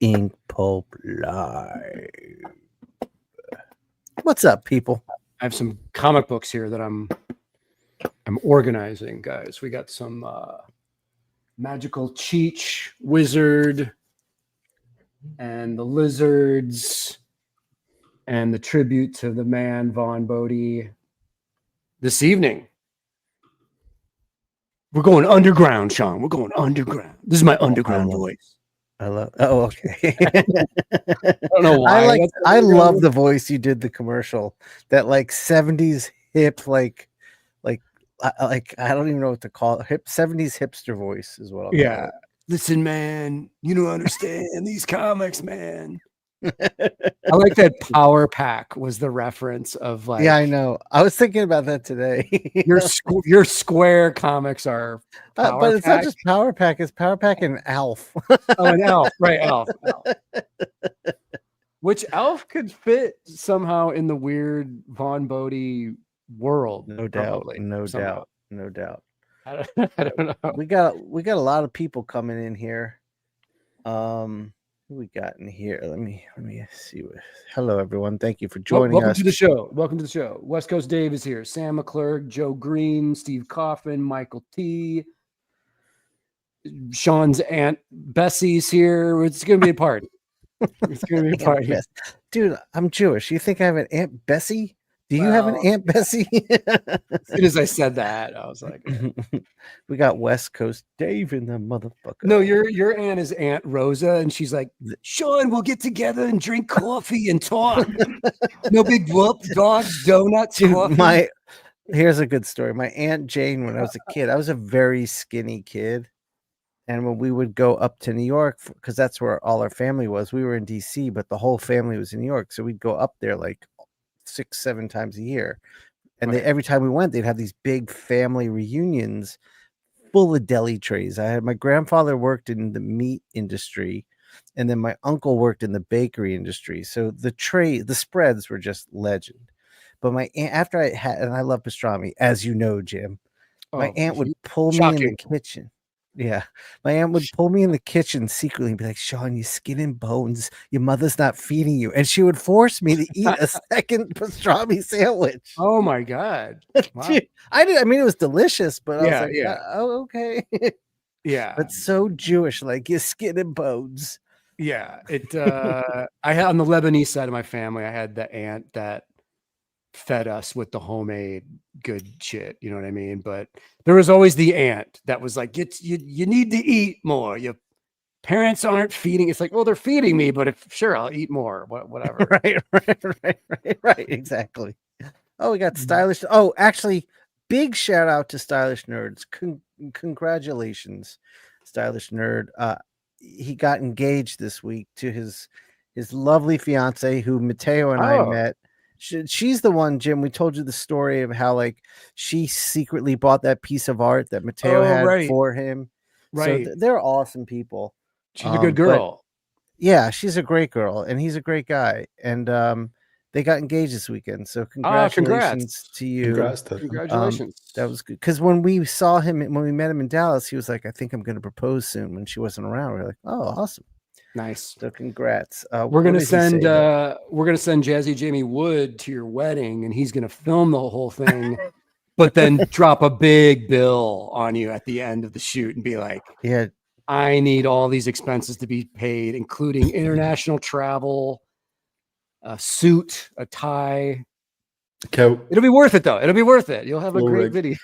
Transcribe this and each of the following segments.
Inkpulp Live. What's up, people? I have some comic books here that I'm organizing, guys. We got some Magical Cheech Wizard and the Lizards and the tribute to the man Vaughn Bodē. This evening, we're going underground, Shawn. We're going underground. This is my underground voice. I love. Oh, okay. I don't know why. I love the voice you did the commercial. That like 70s hip, like I don't even know what to call it. 70s hipster voice is what I'll call it. Listen, man, you don't understand these comics, man. I like that Power Pack was the reference of like. Yeah, I know. I was thinking about that today. your Square comics are but it's not just Power Pack, it's Power Pack and Alf. Oh, and Alf, right? Alf. Which Alf could fit somehow in the weird Vaughn Bodē world. No doubt. Probably, no somehow. doubt. I don't know. We got a lot of people coming in here. Who we got in here? Let me see. Hello, everyone. Thank you for joining us. Welcome to the show. Welcome to the show. West Coast Dave is here. Sam McClurg, Joe Green, Steve Coffin, Michael T. Shawn's Aunt Bessie's here. It's gonna be a party. It's gonna be a party. Dude, I'm Jewish. You think I have an Aunt Bessie? Do you have an Aunt Bessie? As soon as I said that, I was like, we got West Coast Dave in the motherfucker. No, your aunt is Aunt Rosa, and she's like, Shawn, we'll get together and drink coffee and talk. No big whoop, dogs, donuts, coffee. Here's a good story. My Aunt Jane, when I was a kid, I was a very skinny kid. And when we would go up to New York, because that's where all our family was, we were in DC, but the whole family was in New York. So we'd go up there like 6-7 times a year, and every time we went, they'd have these big family reunions full of deli trays. My grandfather worked in the meat industry, and then my uncle worked in the bakery industry, so the spreads were just legend. But my aunt, after I had, and I love pastrami, as you know, Jim, my aunt would pull me in the kitchen. Yeah, my aunt would pull me in the kitchen secretly and be like, Shawn, you skin and bones. Your mother's not feeding you. And she would force me to eat a second pastrami sandwich. Oh, my God. Wow. Dude, I mean, it was delicious, but I was like, oh, okay. Yeah. But so Jewish, like your skin and bones. Yeah. I had on the Lebanese side of my family, I had the aunt that fed us with the homemade good shit, you know what I mean? But there was always the aunt that was like, you need to eat more. Your parents aren't feeding. It's like, well, they're feeding me, but I'll eat more. Whatever. Right. Exactly. Oh, we got Stylish. Oh, actually, big shout out to Stylish Nerds. Congratulations, Stylish Nerd. He got engaged this week to his lovely fiance, who Mateo and I met. She's the one, Jim. We told you the story of how like she secretly bought that piece of art that Mateo had for him. Right. So they're awesome people. She's a good girl. Yeah, she's a great girl, and he's a great guy. And they got engaged this weekend. So congratulations to you. Congratulations. That was good. Because when we met him in Dallas, he was like, I think I'm going to propose soon. When she wasn't around, we were like, oh, awesome. Nice. So congrats. We're gonna send Jazzy Jamie Wood to your wedding, and he's gonna film the whole thing, but then drop a big bill on you at the end of the shoot and be like, yeah, I need all these expenses to be paid, including international travel, a suit, a tie. Coat. It'll be worth it though. It'll be worth it. You'll have a great video.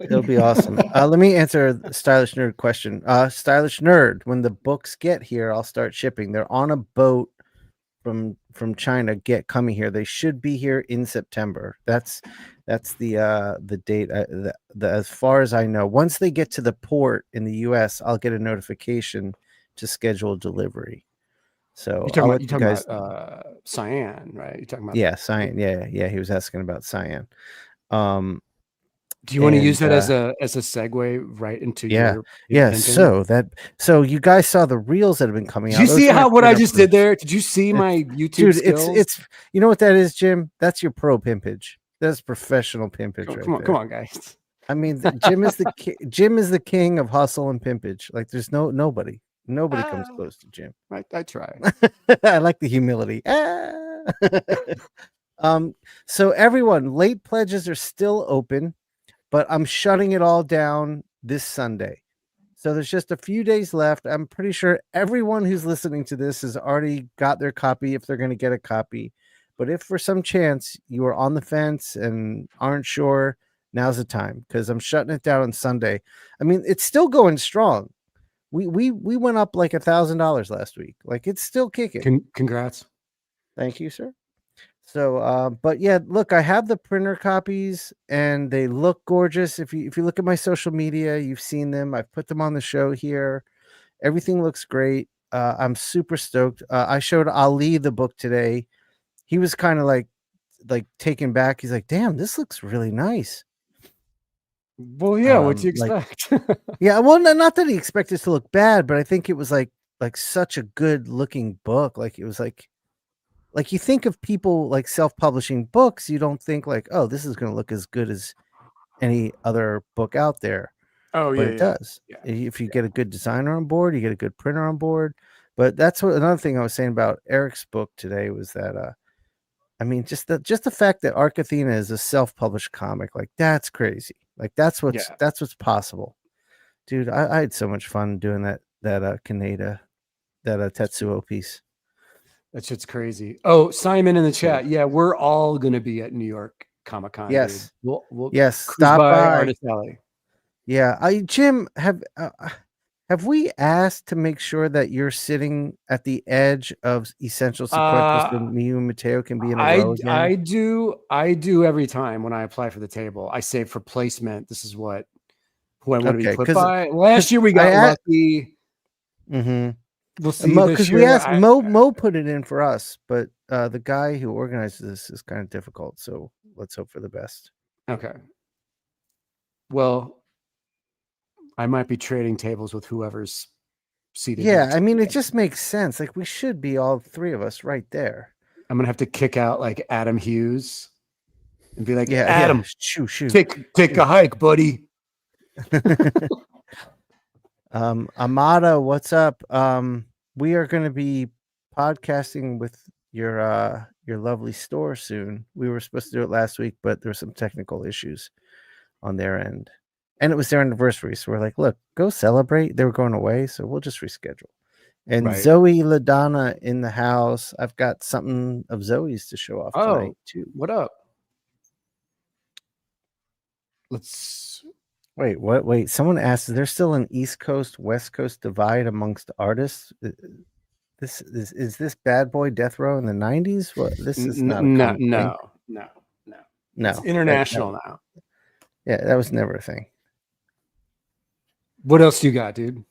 It'll be awesome. Let me answer the Stylish Nerd question. Stylish Nerd, when the books get here, I'll start shipping. They're on a boat from China coming here. They should be here in September. That's the date. As far as I know, once they get to the port in the US, I'll get a notification to schedule delivery. So you're talking about Cyan, right? You're talking about Cyan. Yeah. He was asking about Cyan. Do you want to use that as a segue right into your So you guys saw the reels that have been coming out. Did you see what I just did there? Did you see my YouTube skills? It's you know what that is, Jim? That's your pro pimpage. That's professional pimpage. Come on, guys. I mean, Jim is the king of hustle and pimpage. Like there's nobody. Nobody comes close to Jim. I try. I like the humility. So everyone, late pledges are still open, but I'm shutting it all down this Sunday. So there's just a few days left. I'm pretty sure everyone who's listening to this has already got their copy if they're going to get a copy. But if for some chance you are on the fence and aren't sure, now's the time, because I'm shutting it down on Sunday. I mean, it's still going strong. We went up like $1,000 last week. Like, it's still kicking. Congrats. Thank you, sir. So, but yeah, look, I have the printer copies and they look gorgeous. If you look at my social media, you've seen them. I've put them on the show here. Everything looks great. I'm super stoked. I showed Ali the book today. He was kind of like taken back. He's like, "Damn, this looks really nice." Well, yeah, what do you expect? Yeah, well, not that he expected it to look bad, but I think it was like such a good looking book. Like, it was like you think of people like self-publishing books, you don't think like, oh, this is going to look as good as any other book out there. Oh, But yeah, it does. Yeah. If you get a good designer on board, you get a good printer on board. But that's what another thing I was saying about Eric's book today was that I mean, just the fact that Arc Athena is a self-published comic, like, that's crazy. Like, that's what's possible. Dude, I had so much fun doing that Kaneda, that Tetsuo piece. That shit's crazy. Oh, Simon in the chat. Yeah, we're all gonna be at New York Comic Con. Yes. Dude. We'll yes. cruise Stop by Artist Alley. Yeah. Jim, have we asked to make sure that you're sitting at the edge of essential sequential so you and Mateo can be in a row again? I do every time when I apply for the table. I say for placement, this is who I want to be put by. Last year we got lucky. Mm-hmm. We'll see because we asked Mo put it in for us, but the guy who organizes this is kind of difficult. So let's hope for the best. Okay. Well, I might be trading tables with whoever's seated. Yeah, I mean, it just makes sense. Like, we should be all three of us right there. I'm gonna have to kick out like Adam Hughes and be like, Adam, shoot, take a hike, buddy. Amada, what's up? We are going to be podcasting with your lovely store soon. We were supposed to do it last week, but there were some technical issues on their end, and it was their anniversary. So we're like, look, go celebrate. They were going away, so we'll just reschedule. And Zoe LaDonna in the house. I've got something of Zoe's to show off tonight too. What up? Let's wait. What? Wait. Someone asked, is there still an East Coast, West Coast divide amongst artists? Is this Bad Boy Death Row in the 90s? What? This is not no. It's international now. Yeah, that was never a thing. What else do you got, dude?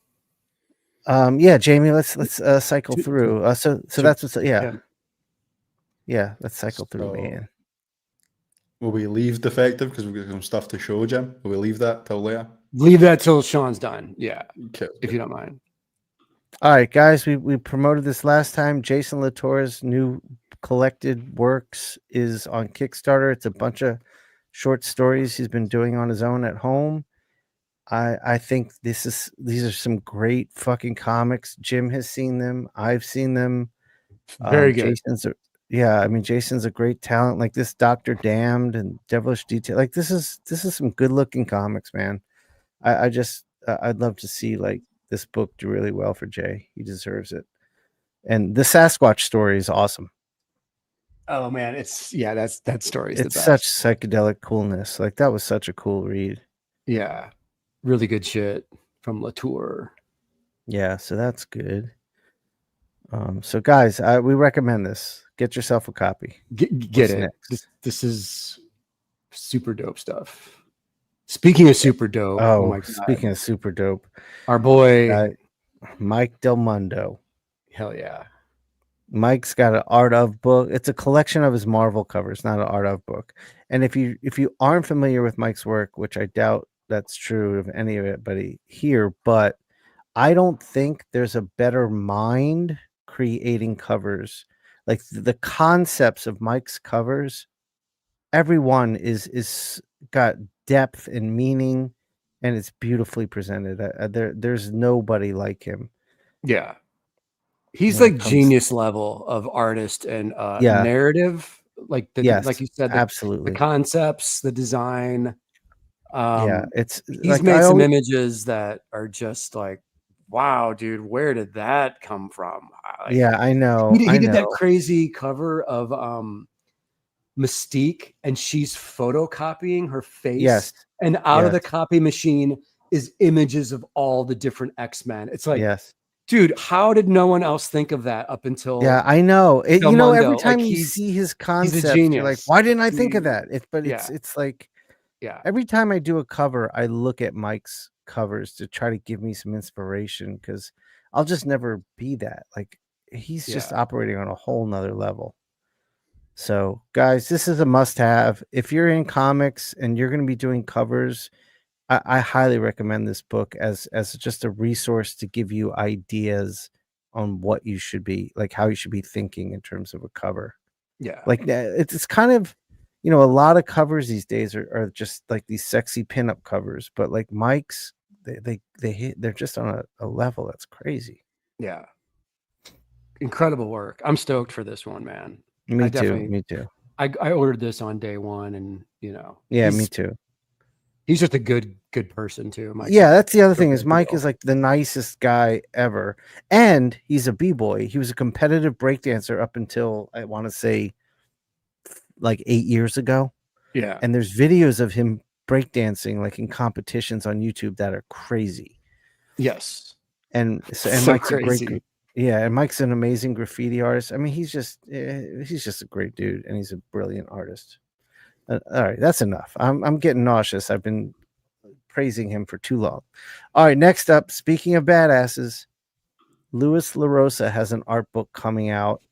Yeah, Jamie, let's cycle through. So that's what's let's cycle through, man. Will we leave Defective because we've got some stuff to show, Jim? Will we leave that till later? Leave that till Shawn's done. Yeah, okay. If you don't mind. All right, guys, we promoted this last time. Jason Latour's new collected works is on Kickstarter. It's a bunch of short stories he's been doing on his own at home. I think these are some great fucking comics. Jim has seen them. I've seen them. Very good. Jason's a great talent. Like this Dr. Damned and Devilish Detail. Like this is some good looking comics, man. I'd love to see like this book do really well for Jay. He deserves it. And the Sasquatch story is awesome. Oh man, that story is it's such psychedelic coolness. Like that was such a cool read. Yeah. Really good shit from Latour. Yeah, so that's good. So guys, we recommend this. Get yourself a copy. Get it. This is super dope stuff. Speaking of super dope. Oh my God. Speaking of super dope. Our boy Mike Del Mundo. Hell yeah. Mike's got an art of book. It's a collection of his Marvel covers, not an art of book. And if you aren't familiar with Mike's work, which I doubt that's true of any of it, but I don't think there's a better mind creating covers. Like the concepts of Mike's covers, everyone is got depth and meaning, and it's beautifully presented. There's nobody like him. Yeah. He's when it like comes. genius level of artist and Yeah. narrative. Like Yes, like you said, the absolutely. concepts, the design. Yeah, it's He's like made I some always. images that are just like, wow, dude, where did that come from? Like, Yeah, I know. he I did that know. crazy cover of Mystique, and she's photocopying her face, Yes. and out of the Yes. copy machine is images of all the different X-Men. It's like, Yes. dude, how did no one else think of that up until Yeah, I know. You know, every Delundo? Like, time you see his he's a concepts, you're like, genius. why didn't I think of that? Yeah. It's like Yeah. every time I do a cover, I look at Mike's covers to try to give me some inspiration because I'll just never be that. Like he's just operating on a whole nother level. So, guys, this is a must-have. If you're in comics and you're going to be doing covers, I highly recommend this book as just a resource to give you ideas on what you should be like, how you should be thinking in terms of a cover. Yeah. Like it's kind of, you know, a lot of covers these days are just like these sexy pinup covers, but like Mike's, they're just on a level that's crazy. Yeah. Incredible work. I'm stoked for this one, man. Me too. I ordered this on day one, and you know, Yeah, me too. He's just a good person too. Mike's that's the other thing is big Mike deal. is like the nicest guy ever, and he's a b-boy. He was a competitive breakdancer up until I want to say like 8 years ago. Yeah, and there's videos of him breakdancing like in competitions on YouTube that are crazy. Yes, and so Mike's crazy. a great, and Mike's an amazing graffiti artist. I mean, he's just a great dude, and he's a brilliant artist. All right, that's enough. I'm getting nauseous. I've been praising him for too long. All right, next up, speaking of badasses, LaRosa has an art book coming out,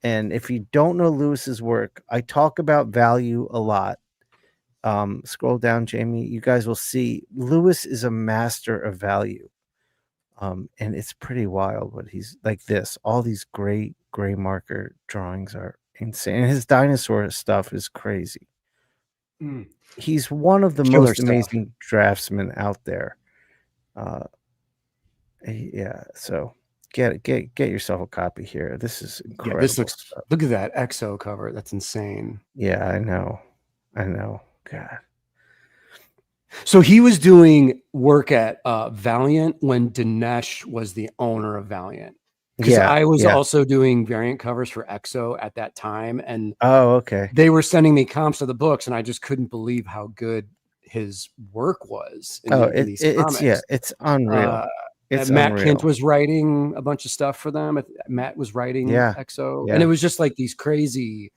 and if you don't know Lewis's work, I talk about value a lot. Scroll down, Jamie. You guys will see Lewis is a master of value. And it's pretty wild what he's like this. All these great gray marker drawings are insane. And his dinosaur stuff is crazy. He's one of the Killer most stuff. amazing draftsmen out there. Yeah, so get yourself a copy here. This is incredible. Yeah, this looks stuff. Look at that EXO cover. That's insane. Yeah, I know. God. So he was doing work at Valiant when Dinesh was the owner of Valiant. Because I was also doing variant covers for EXO at that time, and okay, they were sending me comps of the books, and I just couldn't believe how good his work was. In these comics. It's unreal. Matt Kent was writing a bunch of stuff for them. Matt was writing EXO, and it was just like these crazy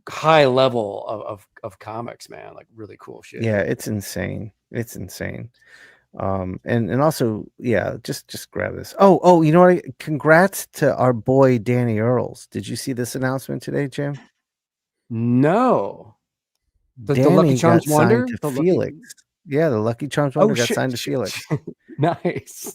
high level of comics, man, like really cool shit. Yeah, it's insane. And also, just grab this. Oh, you know what? Congrats to our boy Danny Earls. Did you see this announcement today, Jim? No. The Lucky Charms Wonder to Felix. The Lucky Charms Wonder got signed to Felix. Nice,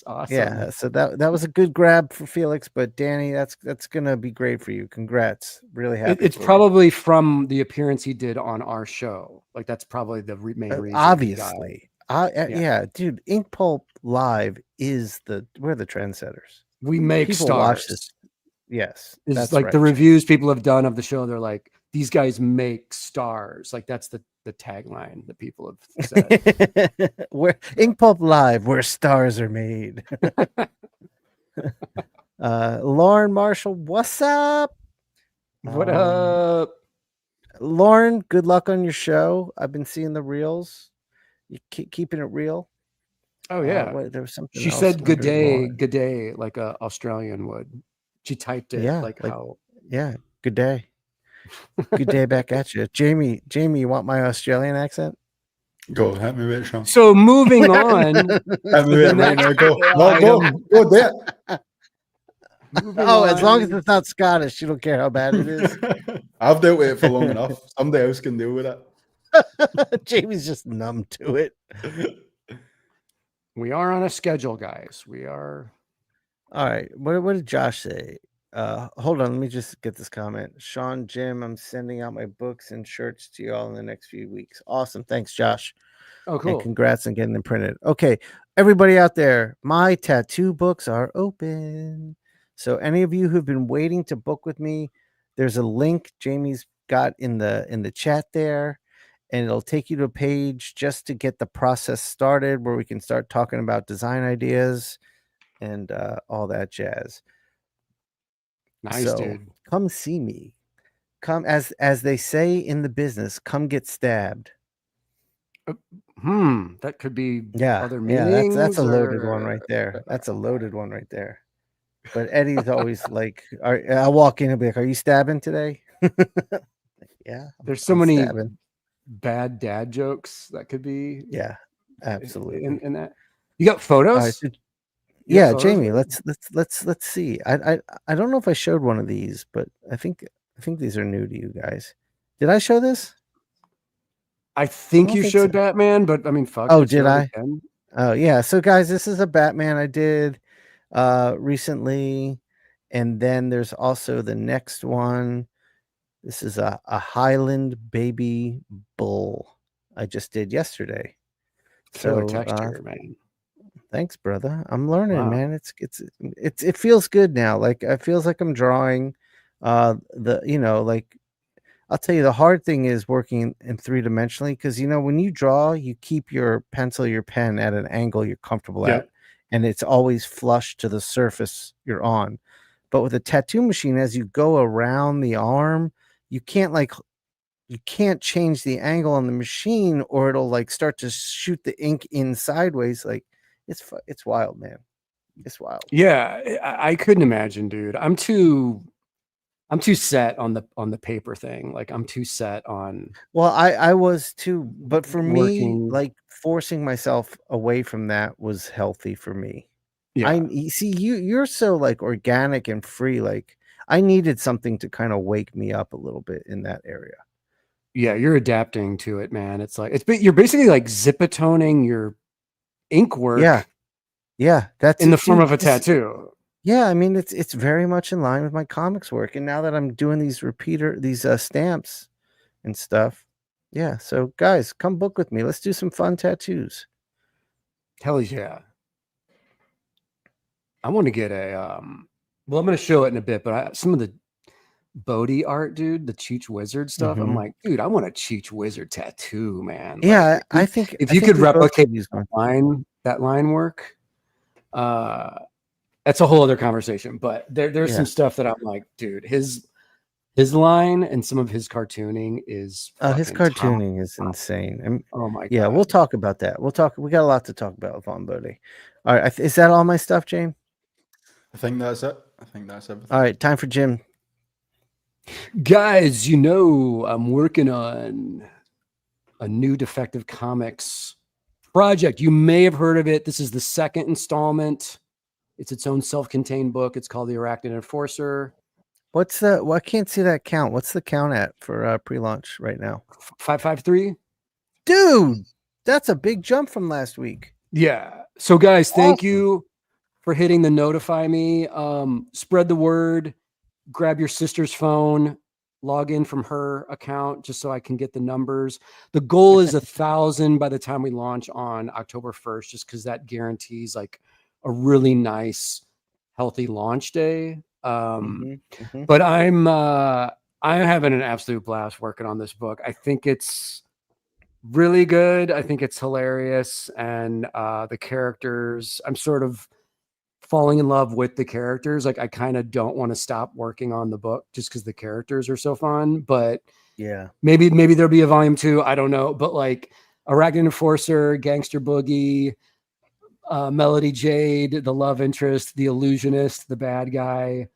awesome. Yeah, so that was a good grab for Felix, but Danny, that's gonna be great for you. Congrats, really happy. It's probably from the appearance he did on our show. Like that's probably the main reason. Obviously, dude, Inkpulp Live we're the trendsetters. We make people stars. Watch this. Yes, that's like right, the reviews people have done of the show. They're like, these guys make stars. Like that's the tagline that people have said. Where Inkpulp Live, where stars are made. Lauren Marshall, what's up? What up, Lauren? Good luck on your show. I've been seeing the reels. You keep keeping it real. Oh yeah, there was something. She said good day, like a Australian would. She typed it how. Yeah, good day. Good day back at you. Jamie, you want my Australian accent? Go, hit me with it, Shawn. So moving on. Hit me with it right now. Go there. As long as it's not Scottish, you don't care how bad it is. I've dealt with it for long enough. Somebody else can deal with it. Jamie's just numb to it. We are on a schedule, guys. We are. All right. What did Josh say? Hold on, let me just get this comment. Shawn, Jim, I'm sending out my books and shirts to y'all in the next few weeks. Awesome. Thanks, Josh. Oh, And cool. congrats on getting them printed. Okay, everybody out there, my tattoo books are open. So any of you who've been waiting to book with me, there's a link Jamie's got in the chat there, and it'll take you to a page just to get the process started where we can start talking about design ideas and all that jazz. Nice, So dude. come see me. Come, as they say in the business, come get stabbed. That could be Yeah, other yeah, that's meanings a loaded one or right there. That's a loaded one right there. But Eddie's always like, I'll walk in and be like, "Are you stabbing today?" Yeah, there's so I'm many stabbing. bad dad jokes that could be Yeah, absolutely. in that. You got All right, photos? so, You got yeah, photos? Jamie, let's see. I don't know if I showed one of these, but I think these are new to you guys. Did I show this? I I think don't you think so. showed Batman, but I mean, fuck Oh, it, did show it I? again. Oh, yeah. So guys, this is a Batman I did recently, and then there's also the next one. This is a Highland baby bull I just did yesterday. Killer So texture, man. thanks, brother. I'm learning, Wow. man. It feels good now. Like it feels like I'm drawing. Like I'll tell you, the hard thing is working in 3-dimensionally because when you draw, you keep your pencil, your pen at an angle you're comfortable at, Yep. and it's always flush to the surface you're on. But with a tattoo machine, as you go around the arm, you can't change the angle on the machine, or it'll like start to shoot the ink in sideways. Like it's wild, man. It's wild. Yeah, I couldn't imagine, dude. I'm too set on the paper thing. Like I'm too set on Well, I was too, but for me, working. like forcing myself away from that was healthy for me. Yeah. You see, you're so like organic and free. Like I needed something to kind of wake me up a little bit in that area. Yeah, you're adapting to it, man. It's like you're basically like zip-a-toning your ink work Yeah, that's in the it, form dude. of a tattoo. Yeah, I mean it's very much in line with my comics work, and now that I'm doing these stamps and stuff, yeah. So guys, come book with me. Let's do some fun tattoos. Hell yeah. I want to get a well, I'm going to show it in a bit, but some of the Bodē art, dude, the Cheech Wizard stuff. I'm like, dude, I want a Cheech Wizard tattoo, man. Yeah, Like, I think if you could we both replicate could use one. that line work, that's a whole other conversation. But there's some stuff that I'm like, dude, his line and some of his cartooning is His cartooning is insane. Oh my god. Yeah, we'll talk about that. We got a lot to talk about with Vaughn Bodē. All right, is that all my stuff, James? I think that's it. I think that's everything. All right, time for Jim. Guys, I'm working on a new Defective Comics project. You may have heard of it. This is the second installment. It's its own self-contained book. It's called The Arachnid Enforcer. I can't see that count. What's the count at for pre-launch right now? 553. Dude, that's a big jump from last week. Yeah. So guys, thank you for hitting the notify me. Spread the word. Grab your sister's phone, log in from her account just so I can get the numbers. The goal is 1,000 by the time we launch on October 1st, just because that guarantees like a really nice, healthy launch day. But I'm having an absolute blast working on this book. I think it's really good. I think it's hilarious. And the characters, I'm sort of falling in love with the characters. Like I kind of don't want to stop working on the book just because the characters are so fun. But yeah, maybe there'll be a volume 2. I don't know. But like Arachnid Enforcer, Gangster Boogie, Melody Jade, the love interest, the illusionist, the bad guy.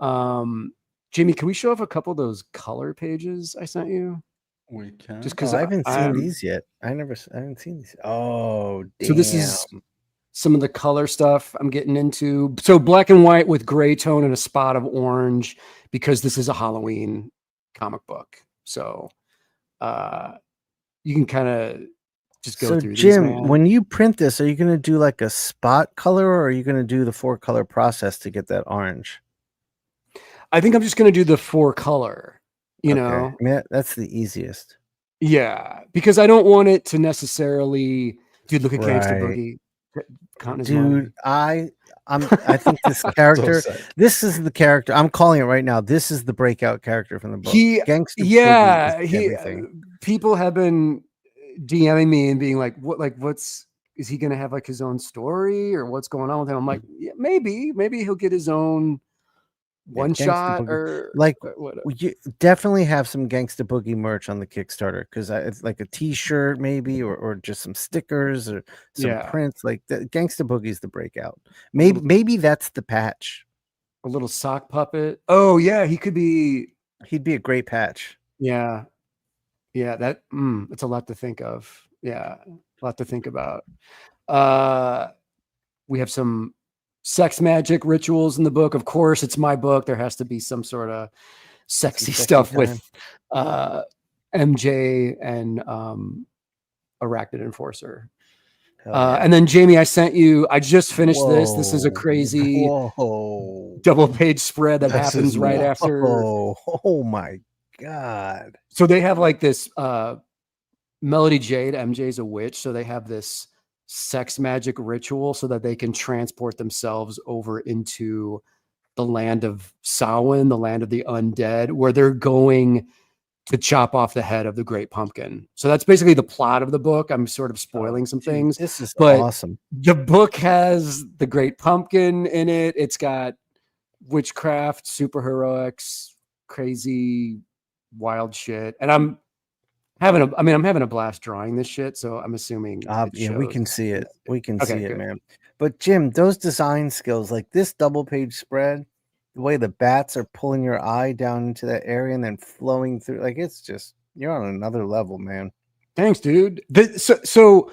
Jimmy, can we show off a couple of those color pages I sent you? We can. Just because I haven't seen these yet. I haven't seen these. Oh, damn. So this is some of the color stuff I'm getting into. So black and white with gray tone and a spot of orange, because this is a Halloween comic book. So you can kind of just go through Jim, these, man. when you print this, are you going to do like a spot color, or are you going to do the 4-color process to get that orange? I think I'm just going to do the 4-color, you know. I mean, that's the easiest. Yeah, because I don't want it to necessarily, dude, look at Gangsta Right. Boogie counting his Dude, money. I think this So character, sick. this is the character. I'm calling it right now. This is the breakout character from the book. Gangsta Boogie is everything. People have been DMing me and being like, is he gonna have like his own story or what's going on with him? I'm like, yeah, maybe he'll get his own one Gangsta shot Boogie. or Like, whatever. you definitely have some Gangsta Boogie merch on the Kickstarter, because it's like a T-shirt maybe, or just some stickers or some prints. Like the Gangsta Boogie's the breakout. Maybe that's the patch. A little sock puppet. Oh yeah, he'd be a great patch. Yeah. That it's a lot to think of. Yeah, a lot to think about. We have some sex magic rituals in the book. Of course, it's my book. There has to be some sort of sexy stuff time with MJ and Arachnid Enforcer. And then Jamie, I sent you, I just finished this. This is a crazy double page spread that happens right after. Oh my God. So they have like this Melody Jade, MJ's a witch. So they have this sex magic ritual so that they can transport themselves over into the land of Samhain, the land of the undead, where they're going to chop off the head of the Great Pumpkin. So that's basically the plot of the book. I'm sort of spoiling some things. This is awesome. The book has the Great Pumpkin in it. It's got witchcraft, superheroics, crazy, wild shit. And I'm having a blast drawing this shit. So I'm assuming we can see it. We can see it, man. But Jim, those design skills, like this double page spread, the way the bats are pulling your eye down into that area and then flowing through, like, it's just, you're on another level, man. Thanks, dude. So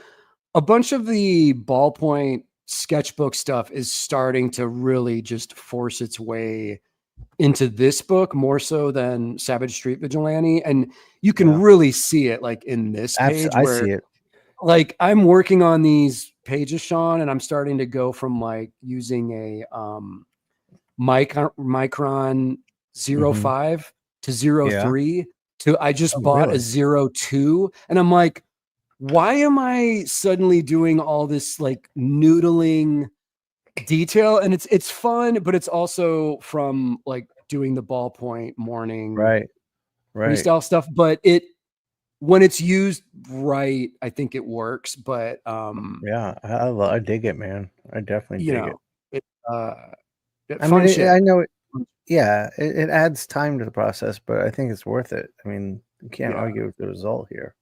a bunch of the ballpoint sketchbook stuff is starting to really just force its way into this book more so than Savage Street Vigilante. And you can really see it like in this page. I see it. Like I'm working on these pages, Shawn, and I'm starting to go from like using a Micron 05 to 03 to I just bought a 02, and I'm like, why am I suddenly doing all this like noodling detail? And it's fun, but it's also from like doing the ballpoint morning freestyle stuff. But when it's used right, I think it works. But I dig it, man. I definitely dig it. I know it. Yeah, it adds time to the process, but I think it's worth it. I mean, you can't argue with the result here.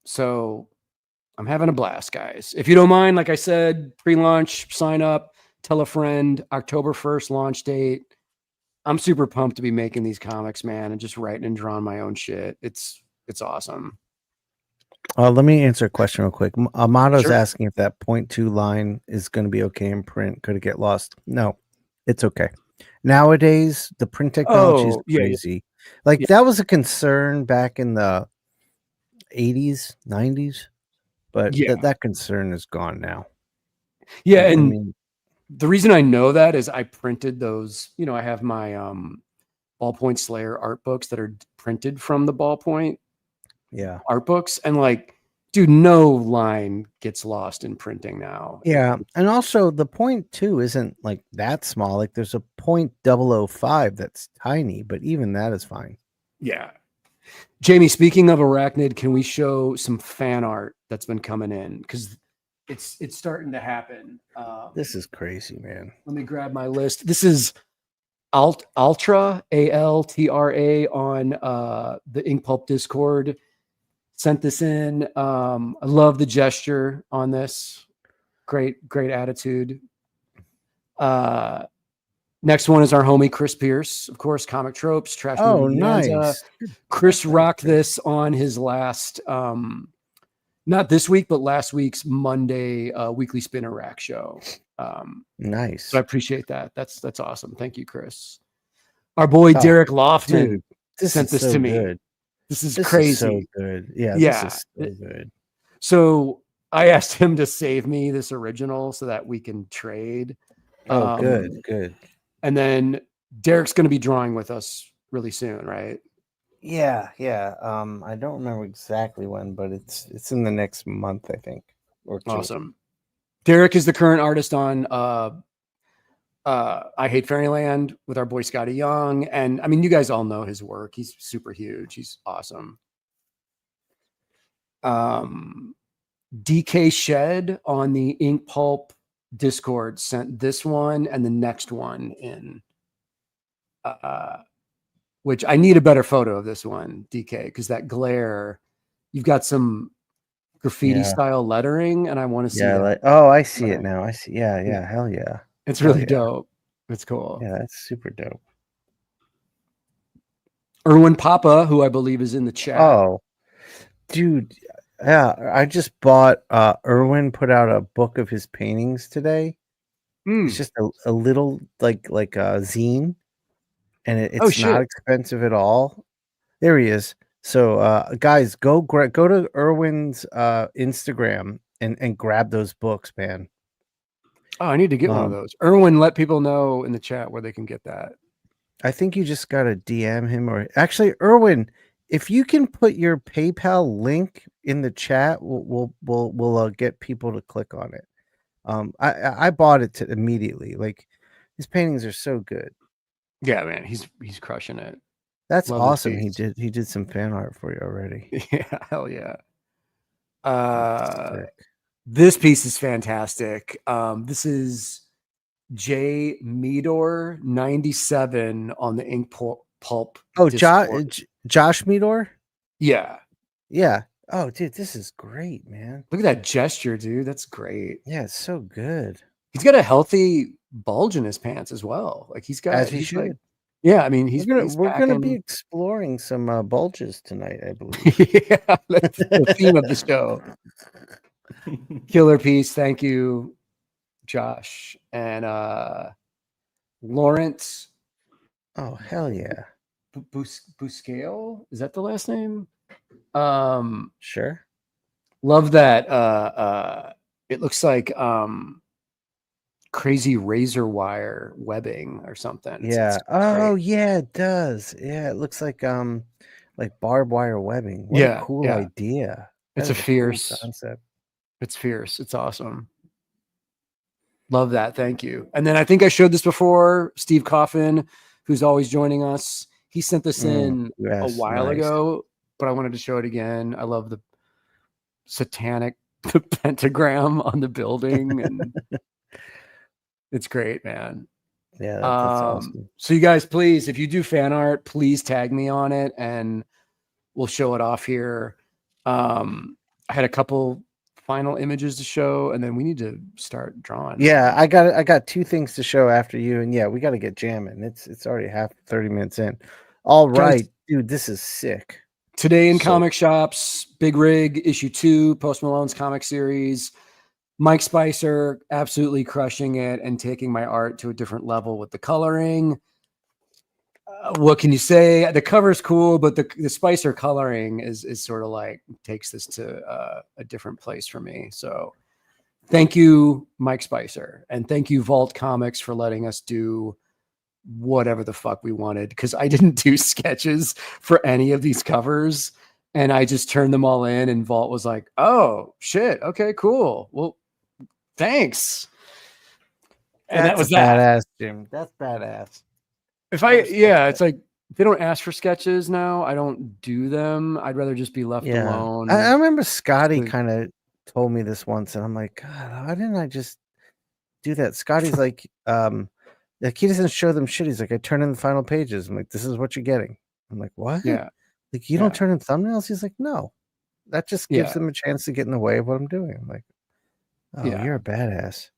So I'm having a blast, guys. If you don't mind, like I said, pre-launch, sign up, tell a friend, October 1st launch date. I'm super pumped to be making these comics, man, and just writing and drawing my own shit. It's awesome. Let me answer a question real quick. Amato's asking if that 0.2 line is going to be okay in print. Could it get lost? No, it's okay. Nowadays, the print technology is crazy. That was a concern back in the 80s, 90s, but that concern is gone now. Yeah, and the reason I know that is I printed those. You know, I have my Ballpoint Slayer art books that are printed from the Ballpoint art books, and like, dude, no line gets lost in printing now. Yeah, and also the 0.2 isn't like that small. Like there's a 0.005 that's tiny, but even that is fine. Yeah. Jamie, speaking of Arachnid, can we show some fan art that's been coming in? Because it's starting to happen. This is crazy, man. Let me grab my list. This is Altra, ALTRA on the Inkpulp Discord. Sent this in. I love the gesture on this. Great attitude. Next one is our homie Chris Pierce, of course, Comic Tropes, Trash Movie Bonanza. Nice. Chris rocked this on his last, not this week, but last week's Monday Weekly Spinner Rack show. Nice. So I appreciate that. That's awesome. Thank you, Chris. Our boy Derek Loftman sent this to me. Good. This is crazy. Is so good. Yeah. This is so good. So I asked him to save me this original so that we can trade. Oh, good. And then Derek's going to be drawing with us really soon, right? Yeah, yeah. I don't remember exactly when, but it's in the next month, I think, or 2. Awesome. Derek is the current artist on I Hate Fairyland with our boy Scotty Young. And I mean, you guys all know his work. He's super huge. He's awesome. DK Shed on the Inkpulp Discord sent this one and the next one in, which I need a better photo of this one, DK, because that glare, you've got some graffiti style lettering, and I want to see that. Like, oh, I see it now. I see. Yeah. Hell yeah. It's really dope. It's cool. Yeah, that's super dope. Erwin Papa, who I believe is in the chat. Oh, dude. Yeah, I just bought Erwin put out a book of his paintings today. It's just a little like a zine, and it's not expensive at all. There he is. So guys, go to Erwin's Instagram and grab those books, man. Oh, I need to get one of those. Erwin, let people know in the chat where they can get that. I think you just gotta DM him, or actually, Erwin, if you can put your PayPal link in the chat, we'll get people to click on it. I bought it immediately. Like, his paintings are so good. Yeah, man, he's crushing it. That's awesome. He did some fan art for you already. Yeah, hell yeah. This piece is fantastic. This is J Meador 97 on the Inkpulp. Oh, Josh Meador? Yeah. Yeah. Oh, dude, this is great, man. Look at that gesture, dude. That's great. Yeah, it's so good. He's got a healthy bulge in his pants as well. Like he's got, as he should. Like, yeah, I mean, we're gonna be exploring some bulges tonight, I believe. Yeah, that's the theme of the show. Killer piece. Thank you, Josh and Lawrence. Oh, hell yeah. Buscale, is that the last name? Sure. Love that. It looks like crazy razor wire webbing or something. Yeah. Yeah, it does. Yeah, it looks like barbed wire webbing. What a cool idea. It's a fierce concept. It's fierce. It's awesome. Love that. Thank you. And then I think I showed this before. Steve Coffin, who's always joining us, he sent this in a while ago, but I wanted to show it again. I love the satanic pentagram on the building, and it's great, man. Yeah, that's awesome. So you guys, please, if you do fan art, please tag me on it, and we'll show it off here. I had a couple final images to show, and then we need to start drawing. Yeah, I got 2 things to show after you, and yeah, we got to get jamming. It's already 30 minutes in. All right, guys, dude, this is sick. Today in comic shops, Big Rig issue 2, Post Malone's comic series. Mike Spicer absolutely crushing it and taking my art to a different level with the coloring. What can you say? The cover's cool, but the Spicer coloring is sort of like takes this to a different place for me. So thank you, Mike Spicer. And thank you, Vault Comics, for letting us do whatever the fuck we wanted, because I didn't do sketches for any of these covers. And I just turned them all in, and Vault was like, oh, shit. Okay, cool. Well, thanks. And that was badass, Jim. That's badass. It's like if they don't ask for sketches now, I don't do them. I'd rather just be left alone. I remember Scotty kind of told me this once, and I'm like, God, why didn't I just do that? Scotty's like he doesn't show them shit. He's like, I turn in the final pages. I'm like, this is what you're getting. I'm like, what? Yeah. Like, you don't turn in thumbnails? He's like, no. That just gives them a chance to get in the way of what I'm doing. I'm like, oh, you're a badass.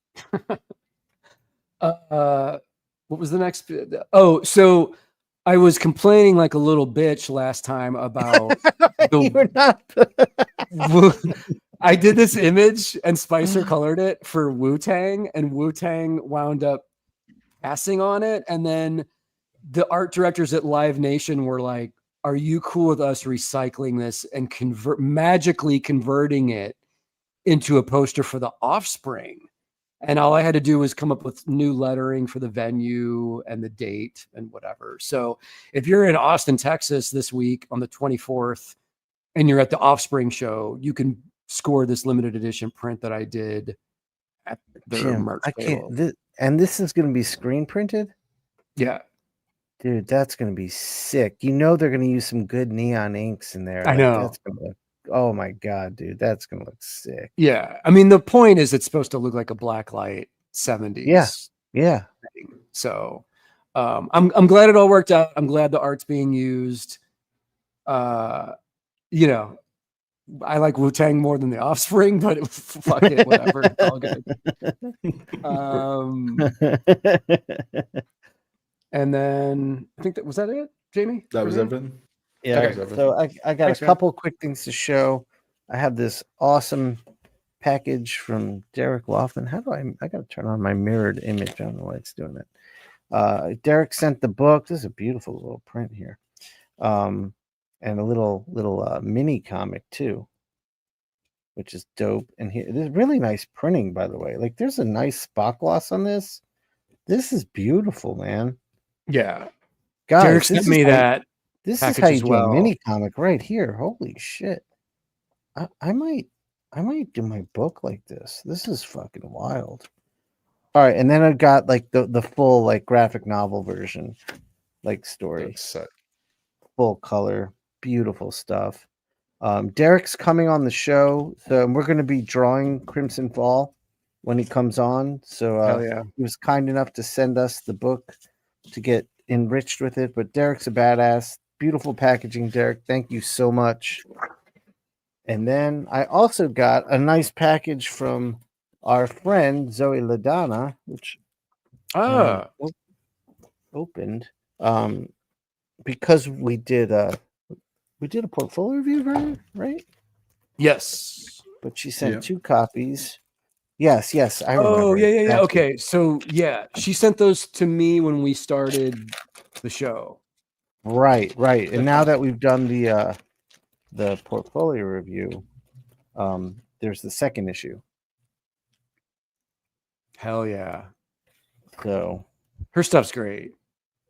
What was the next? Oh, so I was complaining like a little bitch last time about I did this image and Spicer colored it for Wu-Tang, and Wu-Tang wound up passing on it. And then the art directors at Live Nation were like, are you cool with us recycling this and magically converting it into a poster for The Offspring? And all I had to do was come up with new lettering for the venue and the date and whatever. So if you're in Austin, Texas this week on the 24th and you're at the Offspring show, you can score this limited edition print that I did at their Jim, merch I table. can't. And this is going to be screen printed? Yeah. Dude, that's going to be sick. You know they're going to use some good neon inks in there. I know. That's going to look, oh my God, dude, that's going to look sick. Yeah. I mean, the point is it's supposed to look like a blacklight 70s. Yeah. thing. So I'm glad it all worked out. I'm glad the art's being used. You know, I like Wu-Tang more than the Offspring, but fuck it, whatever. It's all good. And then I think was that it, Jamie? That was me? everything. Yeah. Okay. So I got Thanks, a man. couple quick things to show. I have this awesome package from Derek Laughlin. How do I got to turn on my mirrored image. I don't know why it's doing it. Derek sent the book. This is a beautiful little print here. And a little mini comic too, which is dope. And here, there's really nice printing, by the way. Like, there's a nice spot gloss on this. This is beautiful, man. Yeah. Guys, Derek sent me that. This is package how you as do well. a mini comic right here. Holy shit! I might do my book like this. This is fucking wild. All right, and then I've got like the full like graphic novel version, like story. That's sick. Full color, beautiful stuff. Derek's coming on the show, so we're going to be drawing Crimson Fall when he comes on. So Hell yeah. he was kind enough to send us the book to get enriched with it. But Derek's a badass. Beautiful packaging, Derek. Thank you so much. And then I also got a nice package from our friend Zoe Ladana, which opened because we did a portfolio review, right? Yes. But she sent 2 copies. Yes, I remember. Oh, yeah. Exactly. Okay. So yeah, she sent those to me when we started the show. Right. And now that we've done the portfolio review, there's the second issue. Hell yeah. So her stuff's great.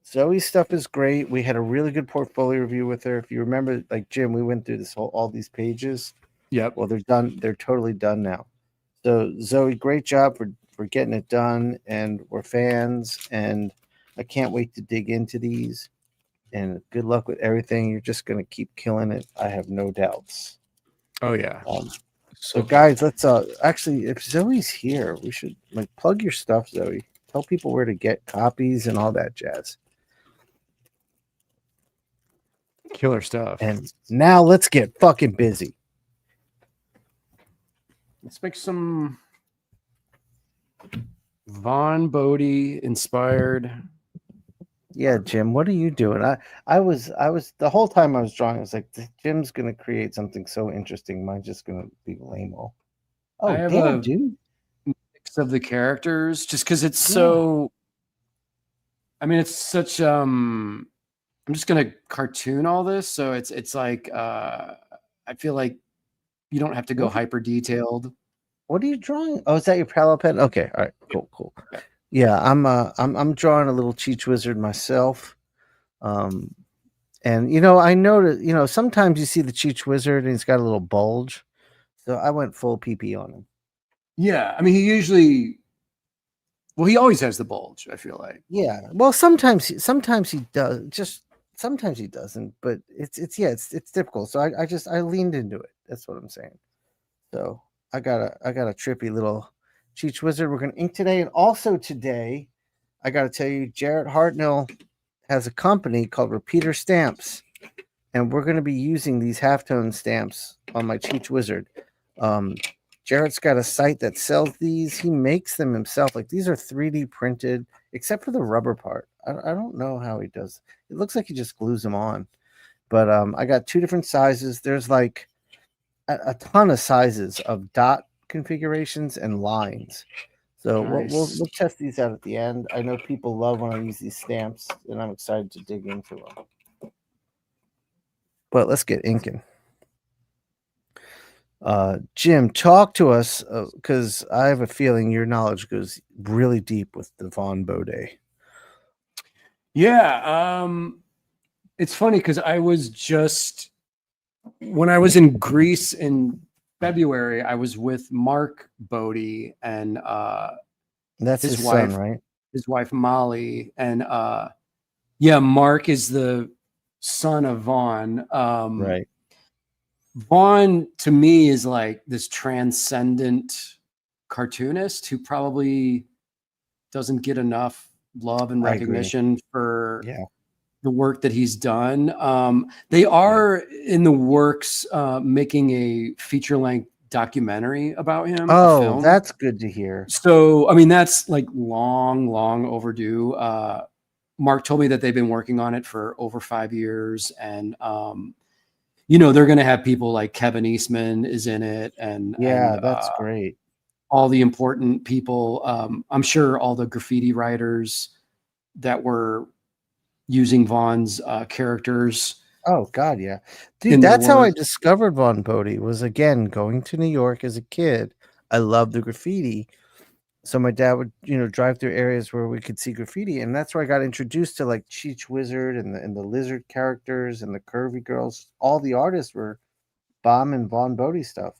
Zoe's stuff is great. We had a really good portfolio review with her. If you remember, like Jim, we went through all these pages. Yep. Well, they're done. They're totally done now. So Zoe, great job for getting it done, and we're fans, and I can't wait to dig into these. And good luck with everything. You're just gonna keep killing it. I have no doubts. Oh yeah. So guys, let's actually, if Zoe's here, we should like plug your stuff, Zoe. Tell people where to get copies and all that jazz. Killer stuff. And now let's get fucking busy. Let's make some Vaughn Bodē inspired. Yeah, Jim, what are you doing? I was the whole time I was drawing, I was like, Jim's gonna create something so interesting. Mine's just gonna be lame-o. Oh, I have damn, a dude. Mix of the characters just because it's so. I mean, it's such. I'm just gonna cartoon all this, so it's like I feel like you don't have to go hyper detailed. What are you drawing? Oh, is that your Palo pen? Okay, all right, cool. Yeah, I'm drawing a little Cheech Wizard myself. And I noticed, sometimes you see the Cheech Wizard and he's got a little bulge. So I went full PP on him. Yeah, I mean he always has the bulge, I feel like. Yeah. Well, sometimes he does. Just sometimes he doesn't, but it's difficult. So I leaned into it. That's what I'm saying. So I got a trippy little Cheech Wizard. We're gonna ink today, and also today, I got to tell you, Jarrett Hartnell has a company called Repeater Stamps, and we're going to be using these halftone stamps on my Cheech Wizard. Jarrett's got a site that sells these. He makes them himself. Like, these are 3D printed, except for the rubber part. I don't know how he does. It looks like he just glues them on. But I got 2 different sizes. There's like a ton of sizes of dot configurations and lines. So Nice. we'll test these out at the end. I know people love when I use these stamps, and I'm excited to dig into them. But let's get inking. Jim, talk to us because I have a feeling your knowledge goes really deep with the Vaughn Bodē. Yeah, it's funny because I was just when I was in Greece in February, I was with Mark Bodē and That's his his wife, son, right? his wife Molly, and yeah, Mark is the son of Vaughn. Right. Vaughn to me is like this transcendent cartoonist who probably doesn't get enough love and I agree. recognition for Yeah. the work that he's done. They are in the works making a feature-length documentary about him, a Oh, film. that's good to hear. So, I mean, that's like long overdue. Mark told me that they've been working on it for over 5 years, and you know, they're going to have people like Kevin Eastman is in it, and Yeah, that's great. all the important people. I'm sure all the graffiti writers that were using Vaughn's characters. Oh God, yeah, dude. In their That's how I work. discovered Vaughn Bodē. Was again going to New York as a kid. I loved the graffiti, so my dad would, drive through areas where we could see graffiti, and that's where I got introduced to like Cheech Wizard and the lizard characters and the curvy girls. All the artists were Bomb and Vaughn Bodē stuff.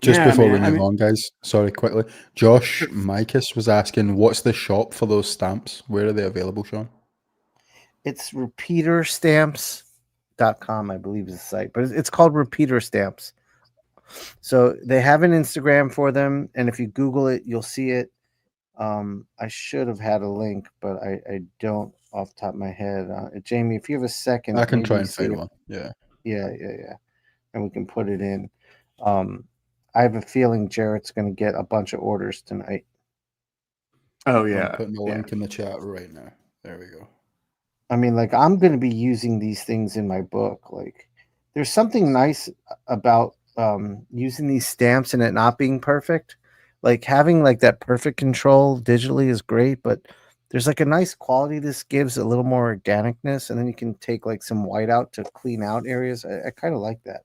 Just Yeah, before man, we move on, guys, sorry, quickly. Josh Mikas was asking, what's the shop for those stamps? Where are they available, Shawn? It's repeaterstamps.com, I believe is the site, but it's called Repeater Stamps. So they have an Instagram for them, and if you Google it, you'll see it. I should have had a link, but I don't off the top of my head. Jamie, if you have a second, I can maybe try and see find if- one. Yeah. yeah, and we can put it in. I have a feeling Jarrett's going to get a bunch of orders tonight. Oh I'm yeah, putting the link in the chat right now. There we go. I mean, like, I'm going to be using these things in my book. Like, there's something nice about using these stamps and it not being perfect. Like, having like that perfect control digitally is great, but there's like a nice quality this gives, a little more organicness, and then you can take like some white out to clean out areas. I kind of like that.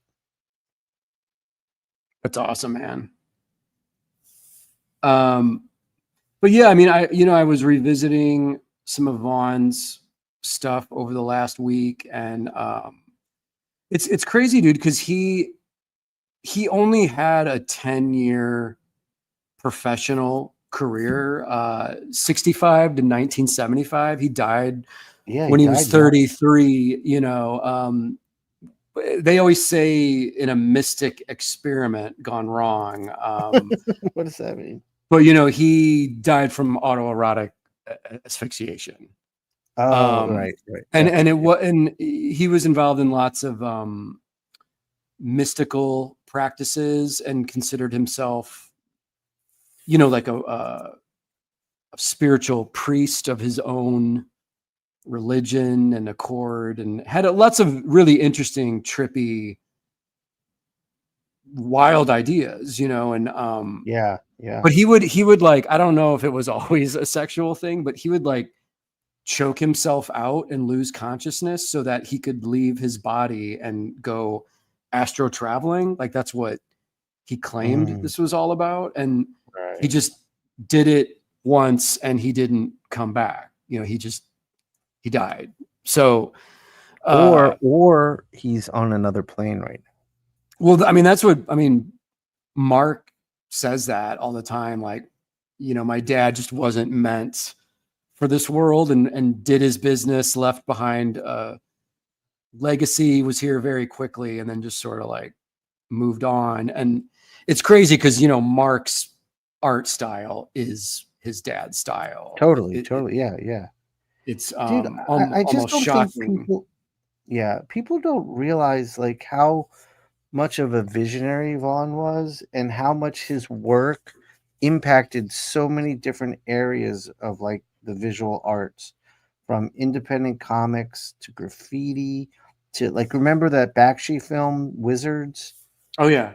that's awesome, man. But yeah, I mean, I was revisiting some of Vaughn's stuff over the last week, and it's crazy, dude, because he only had a 10-year professional career, 65 to 1975. He died when he was 33. They always say in a mystic experiment gone wrong. What does that mean? But he died from autoerotic asphyxiation. Oh, right. And he was involved in lots of mystical practices and considered himself, like a spiritual priest of his own religion and accord, and had lots of really interesting, trippy, wild ideas, and yeah. But he would like, I don't know if it was always a sexual thing, but he would like choke himself out and lose consciousness so that he could leave his body and go astro traveling. Like that's what he claimed this was all about. And he just did it once and he didn't come back. He died. So, or he's on another plane right now. Well, I mean, Mark says that all the time. Like, my dad just wasn't meant for this world and did his business, left behind a legacy, was here very quickly, and then just sort of like moved on. And it's crazy because, Mark's art style is his dad's style. Totally. Yeah. It's Dude, I just almost don't shocking. think people don't realize like how much of a visionary Vaughn was and how much his work impacted so many different areas of like the visual arts, from independent comics to graffiti to like, remember that Bakshi film Wizards? Oh yeah.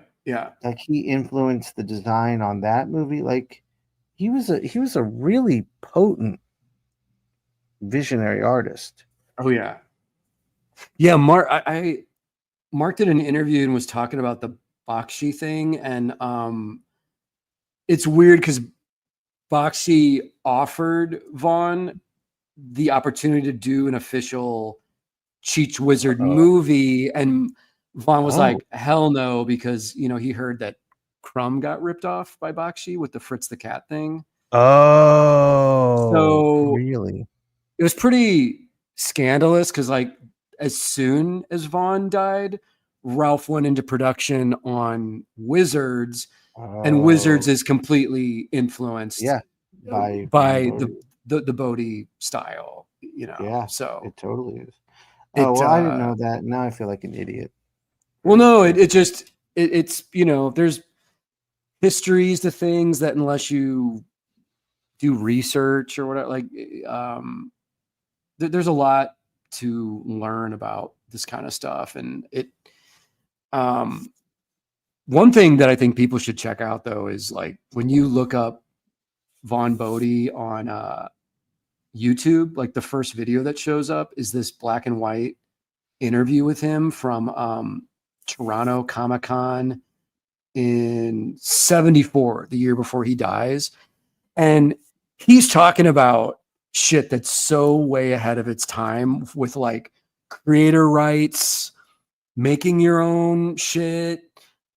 Like he influenced the design on that movie. Like he was a really potent visionary artist. Oh yeah. Mark did an interview and was talking about the Bakshi thing, and it's weird because Bakshi offered Vaughn the opportunity to do an official Cheech Wizard movie, and Vaughn was like, hell no, because he heard that Crumb got ripped off by Bakshi with the Fritz the Cat thing. Oh, so really? It was pretty scandalous because, like, as soon as Vaughn died, Ralph went into production on Wizards, and Wizards is completely influenced by the Bodē style, Yeah, so it totally is. Oh, well, I didn't know that. Now I feel like an idiot. Well, no, it's there's histories to things that unless you do research or whatever, like there's a lot to learn about this kind of stuff. And one thing that I think people should check out though is, like, when you look up Vaughn Bodē on YouTube, like the first video that shows up is this black and white interview with him from Toronto Comic-Con in 74, the year before he dies. And he's talking about shit that's so way ahead of its time with, like, creator rights, making your own shit.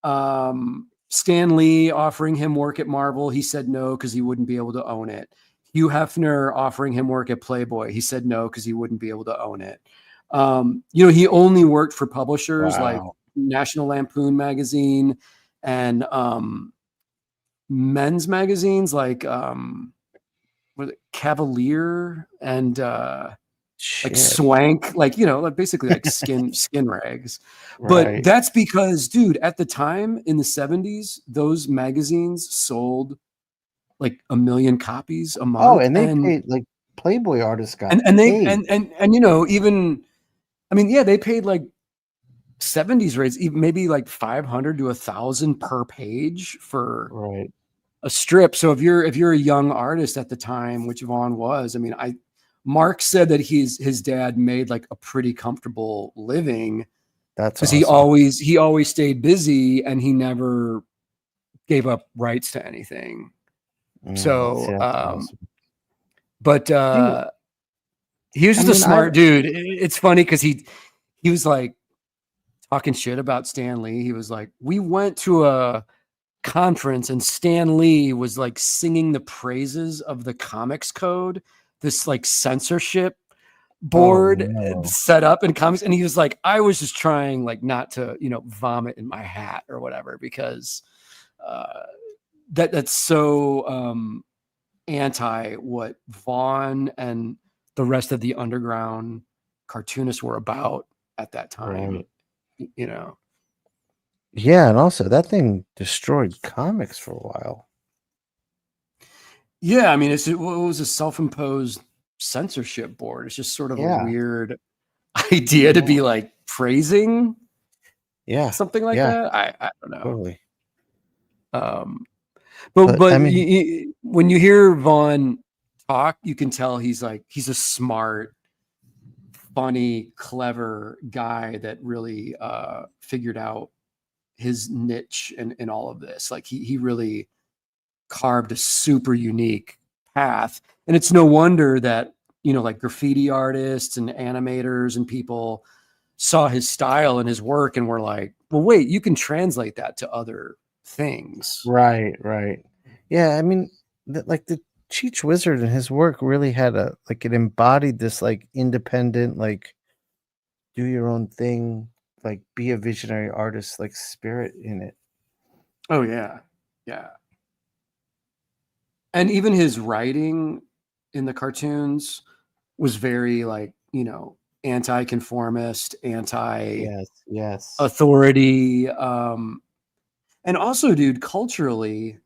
Stan Lee offering him work at Marvel. He said no because he wouldn't be able to own it. Hugh Hefner offering him work at Playboy. He said no because he wouldn't be able to own it. He only worked for publishers like National Lampoon magazine and men's magazines like Cavalier and like Swank, like basically like skin rags. But that's because, dude, at the time in the 70s, those magazines sold like 1 million copies a month. Oh, and they paid, like, Playboy artists got and they paid. and even, I mean, yeah, they paid like 70s rates, even maybe like 500 to 1,000 per page for a strip. So if you're a young artist at the time, which Vaughn was, I mean, Mark said that his dad made like a pretty comfortable living. That's because awesome. he always stayed busy and he never gave up rights to anything. So, awesome. But he was just a smart dude. It's funny because he was like talking shit about Stan Lee. He was like, we went to a conference and Stan Lee was like singing the praises of the Comics Code, this like censorship board set up in comics. And he was like, I was just trying like not to, vomit in my hat or whatever, because that's so anti what Vaughn and the rest of the underground cartoonists were about at that time. Yeah, and also that thing destroyed comics for a while. Yeah, I mean, it was a self-imposed censorship board. It's just sort of a weird idea to be like praising something like that. I don't know. Totally. But I mean, when you hear Vaughn talk, you can tell he's a smart, funny, clever guy that really figured out his niche in all of this. Like he really carved a super unique path. And it's no wonder that, like graffiti artists and animators and people saw his style and his work and were like, well, wait, you can translate that to other things. Right. Yeah, I mean, like the Cheech Wizard and his work really had it embodied this like independent, like do your own thing, like be a visionary artist, like spirit in it. Oh yeah. Yeah. And even his writing in the cartoons was very like, anti-conformist, authority. And also, dude, culturally,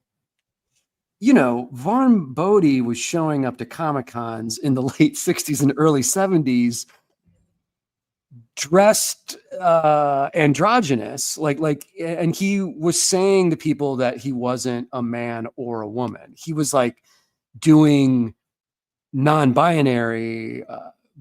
Vaughn Bodē was showing up to Comic-Cons in the late 60s and early 70s dressed androgynous, and he was saying to people that he wasn't a man or a woman. He was like doing non-binary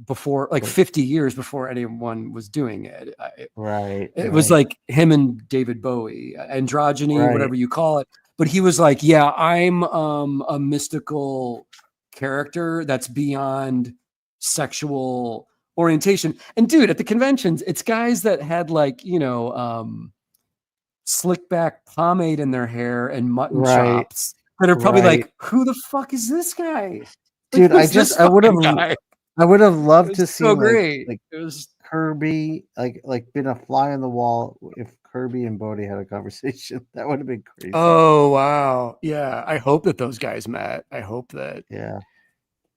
before, like 50 years before anyone was doing it. Right. It was like him and David Bowie, androgyny, whatever you call it. But he was like, yeah, I'm a mystical character that's beyond sexual orientation. And dude, at the conventions, it's guys that had like, slick back pomade in their hair and mutton chops that are probably like, who the fuck is this guy? Dude, like, I would have loved to see great. like It was Kirby, like been a fly on the wall if Kirby and Bodē had a conversation. That would have been crazy. Oh wow. Yeah. I hope that those guys met. I hope that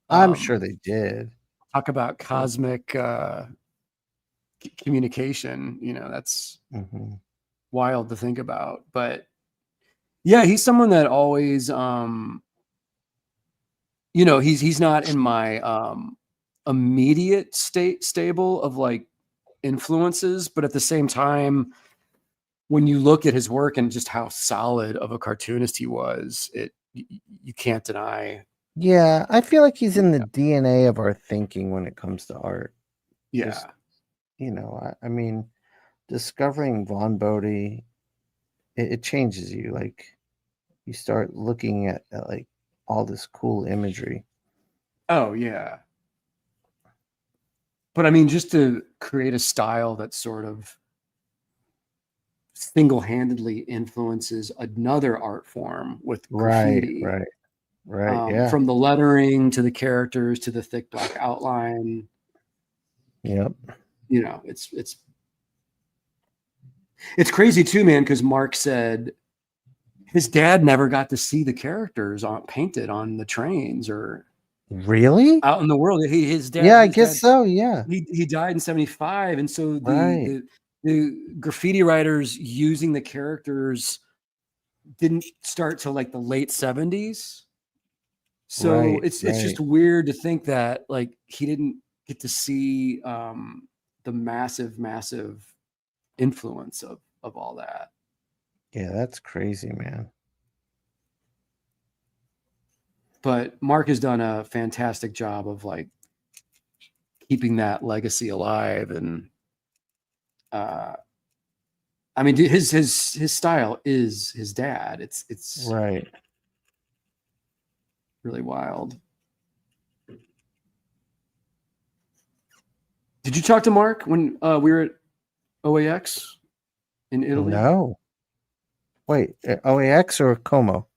I'm sure they did. Talk about cosmic communication, that's wild to think about. But yeah, he's someone that always he's not in my immediate stable of like influences, but at the same time, when you look at his work and just how solid of a cartoonist he was, you can't deny. Yeah, I feel like he's in the DNA of our thinking when it comes to art. Yeah. Just, I mean, discovering Vaughn Bodē, it changes you. Like, you start looking at like all this cool imagery. Oh yeah. But I mean, just to create a style that sort of single-handedly influences another art form with graffiti. Right. From the lettering to the characters to the thick black outline. Yep. It's crazy too, man, because Mark said his dad never got to see the characters painted on the trains or really out in the world. His dad. Yeah, I guess so. Yeah. He died in 1975, and so the graffiti writers using the characters didn't start till like the late 1970s. So it's just weird to think that like he didn't get to see the massive influence of all that. Yeah, that's crazy, man. But Mark has done a fantastic job of like keeping that legacy alive. And I mean, his style is his dad. It's right. Really wild. Did you talk to Mark when we were at OAX in Italy? No. Wait, OAX or Como?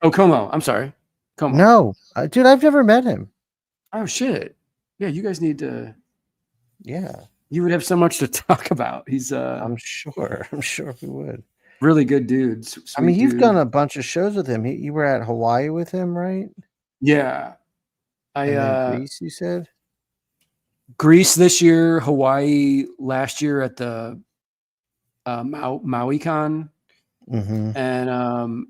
Oh, Como. I'm sorry. Como. No, dude, I've never met him. Oh shit. Yeah, you guys need to. Yeah. You would have so much to talk about. He's I'm sure we would. Really good dude. I mean, you've done a bunch of shows with him. You were at Hawaii with him, right? Yeah. And then Greece, you said? Greece this year, Hawaii last year at the MauiCon. And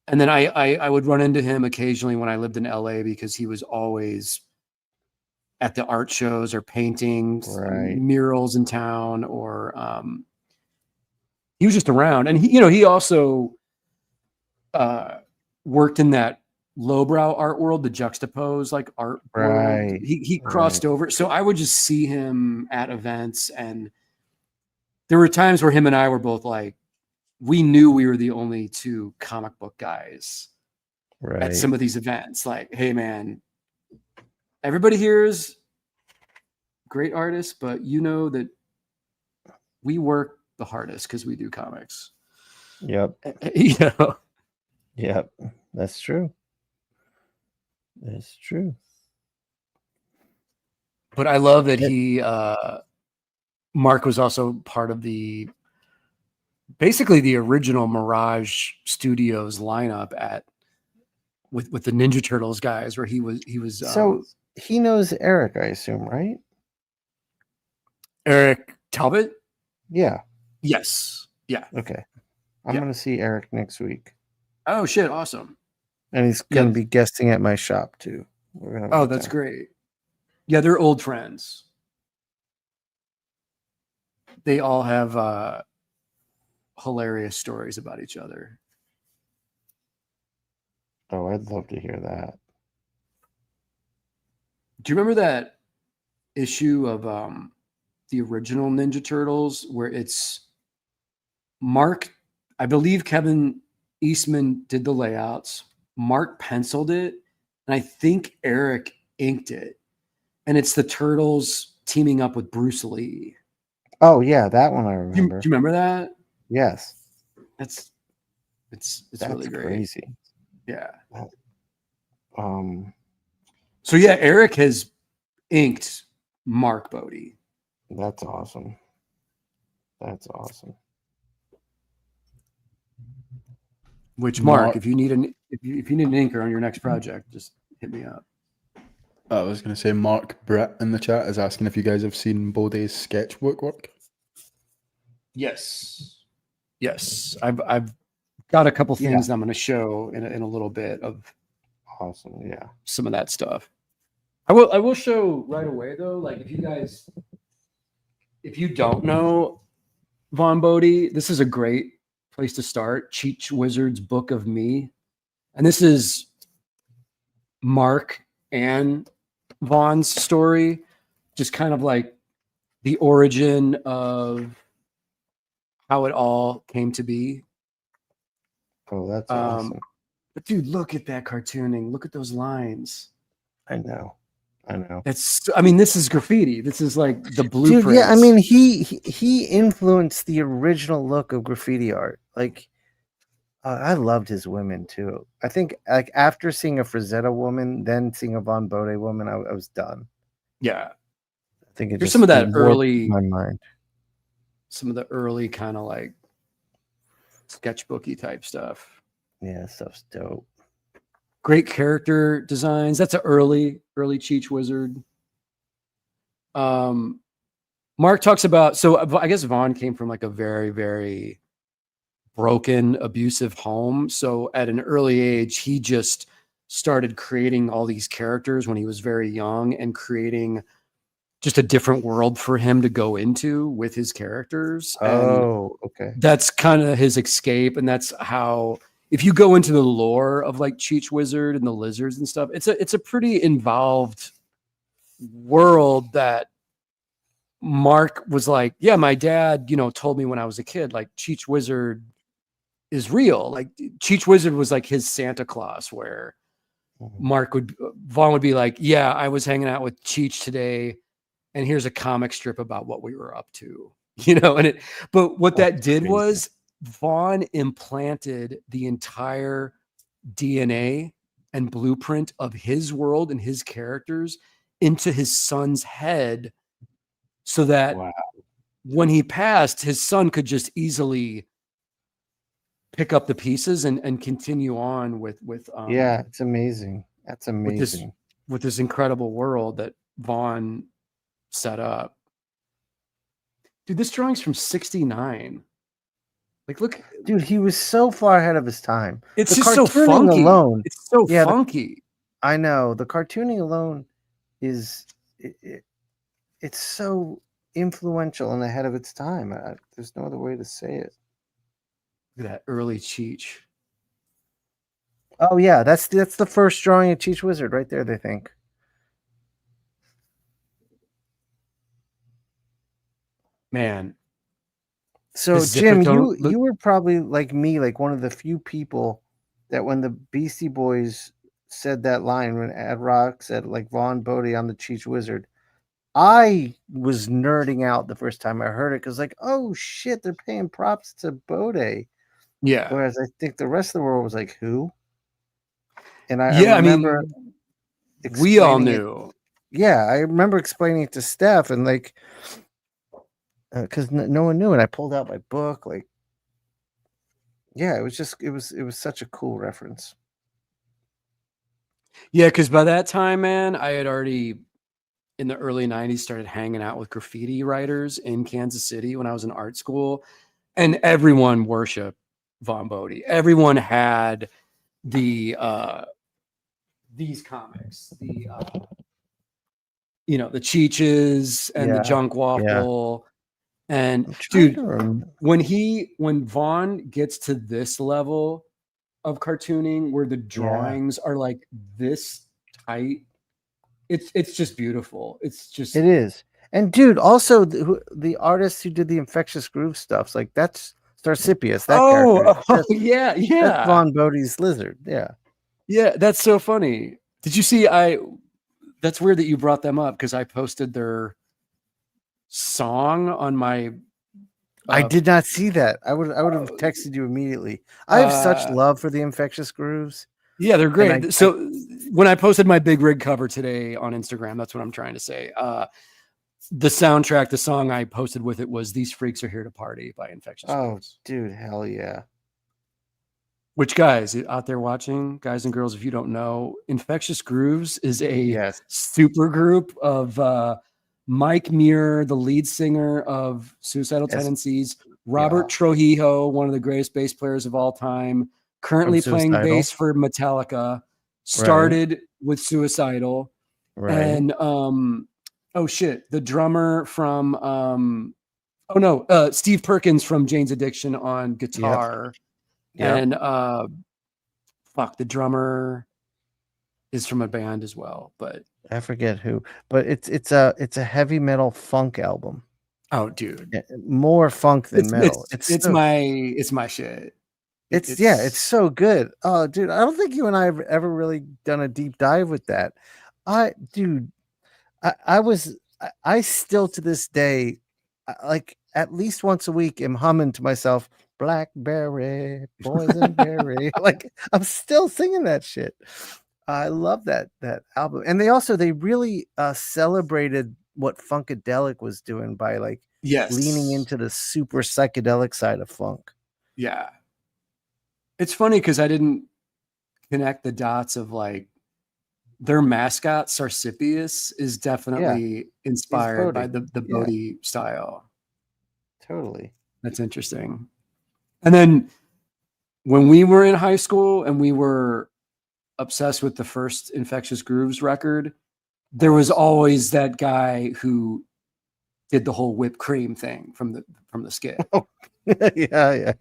then I would run into him occasionally when I lived in LA because he was always at the art shows or painting murals in town, or he was just around. And he also worked in that lowbrow art world, the juxtapose like art world. He crossed over. So I would just see him at events, and there were times where him and I were both like, we knew we were the only two comic book guys at some of these events. Like, hey man, everybody here is great artists, but you know that we work the hardest because we do comics. Yep. Yep. That's true. That's true. But I love that Mark was also part of basically the original Mirage Studios lineup with the Ninja Turtles guys, where he was. So he knows Eric, I assume, right? Eric Talbot? Yeah. Yes. Yeah. Okay. I'm going to see Eric next week. Oh shit! Awesome. And he's going to be guesting at my shop too. Oh, that's great. Yeah, they're old friends. They all have hilarious stories about each other. Oh, I'd love to hear that. Do you remember that issue of the original Ninja Turtles where it's Mark, I believe Kevin Eastman did the layouts, Mark penciled it, and I think Eric inked it. And it's the Turtles teaming up with Bruce Lee. Oh yeah, that one I Do remember. you remember that? Yes. It's That's really great. crazy. Yeah. Um, So yeah, Eric has inked Mark Bodē. that's awesome. That's awesome. Which Mark, Mark- if you need an inker on your next project, just hit me up. I was going to say Mark Britt in the chat is asking if you guys have seen Bodē's sketchbook work. Yes. I've got a couple things Yeah. that I'm going to show in a little bit of Awesome. Yeah. some of that stuff. I will show right away though. Like if you don't know Vaughn Bodē, this is a great place to start. Cheech Wizard's Book of Me. And this is Mark and Vaughn's story, just kind of like the origin of how it all came to be. Oh, that's awesome. But dude, look at that cartooning. Look at those lines. I know. This is graffiti. This is like the blueprint. Dude, yeah, I mean, he influenced the original look of graffiti art. Like, I loved his women too. I think like after seeing a Frazetta woman, then seeing a Vaughn Bodē woman, I was done. Yeah, I think there's some of that early, my mind. Some of the early kind of like sketchbooky type stuff. Yeah, stuff's dope. Great character designs. That's an early Cheech Wizard. Mark talks about, so I guess Vaughn came from like a very, very broken, abusive home. So at an early age, he just started creating all these characters when he was very young and creating just a different world for him to go into with his characters. Oh, okay. That's kind of his escape. And that's how, if you go into the lore of like Cheech Wizard and the lizards and stuff, it's a pretty involved world that Mark was like, yeah, my dad, told me when I was a kid, like Cheech Wizard is real. Like Cheech Wizard was like his Santa Claus, where Vaughn would be like, yeah, I was hanging out with Cheech today, and here's a comic strip about what we were up to, but what that did was Vaughn implanted the entire DNA and blueprint of his world and his characters into his son's head, so that when he passed, his son could just easily pick up the pieces and continue on with yeah, it's amazing. That's amazing. With this incredible world that Vaughn set up. Dude, this drawing's from 1969. Like, look, dude, he was so far ahead of his time. It's just so funky. Alone, it's so funky. I know. The cartooning alone is it's so influential and ahead of its time. There's no other way to say it. Look at that early Cheech. Oh yeah, that's the first drawing of Cheech Wizard right there, they think. Man. So Jim, you were probably like me, like one of the few people that when the Beastie Boys said that line, when Ad Rock said like Vaughn Bodē on the Cheech Wizard, I was nerding out the first time I heard it, because like, oh shit, they're paying props to Bodē. Yeah. Whereas I think the rest of the world was like, who? And I remember we all knew. Yeah, I remember explaining it to Steph, and like, because no one knew, and I pulled out my book. Like, yeah, it was such a cool reference. Yeah, because by that time, man, I had already in the early 90s started hanging out with graffiti writers in Kansas City when I was in art school, and everyone worshiped Vaughn Bodē. Everyone had the these comics, the the Cheeches and the Junk Waffle. And dude, when Vaughn gets to this level of cartooning where the drawings are like this tight it's just beautiful. It's just It is. And dude, also the artist who did the Infectious Groove stuff, like that's Starcipius, that character. Yeah, That's yeah. Vaughn Bodē's lizard. Yeah. Yeah, that's so funny. Did you see that's weird that you brought them up because I posted their song on my I did not see that. I would have texted you immediately. I have such love for the Infectious Grooves. Yeah, they're great. When I posted my big rig cover today on Instagram, that's what I'm trying to say. The soundtrack, the song I posted with it was "These Freaks Are Here to Party" by Infectious Grooves. Dude, hell yeah. Which, guys out there watching, guys and girls, if you don't know, Infectious Grooves is a super group of Mike Muir, the lead singer of Suicidal Tendencies, Robert Trujillo, one of the greatest bass players of all time, currently playing bass for Metallica, started with Suicidal, and the drummer from Steve Perkins from Jane's Addiction on guitar. And the drummer is from a band as well, but I forget who. But it's a heavy metal funk album. Oh, dude, more funk than metal. It's my shit. It's so good. Oh, dude, I don't think you and I have ever really done a deep dive with that. I still to this day, like at least once a week, am humming to myself, "Blackberry, boysenberry." Like I'm still singing that shit. I love that album, and they really celebrated what Funkadelic was doing by like leaning into the super psychedelic side of funk. Yeah, it's funny because I didn't connect the dots of like their mascot Starcipius is definitely inspired by the Bodē style. Totally, that's interesting. And then when we were in high school and we were obsessed with the first Infectious Grooves record, there was always that guy who did the whole whipped cream thing from the skit. Yeah.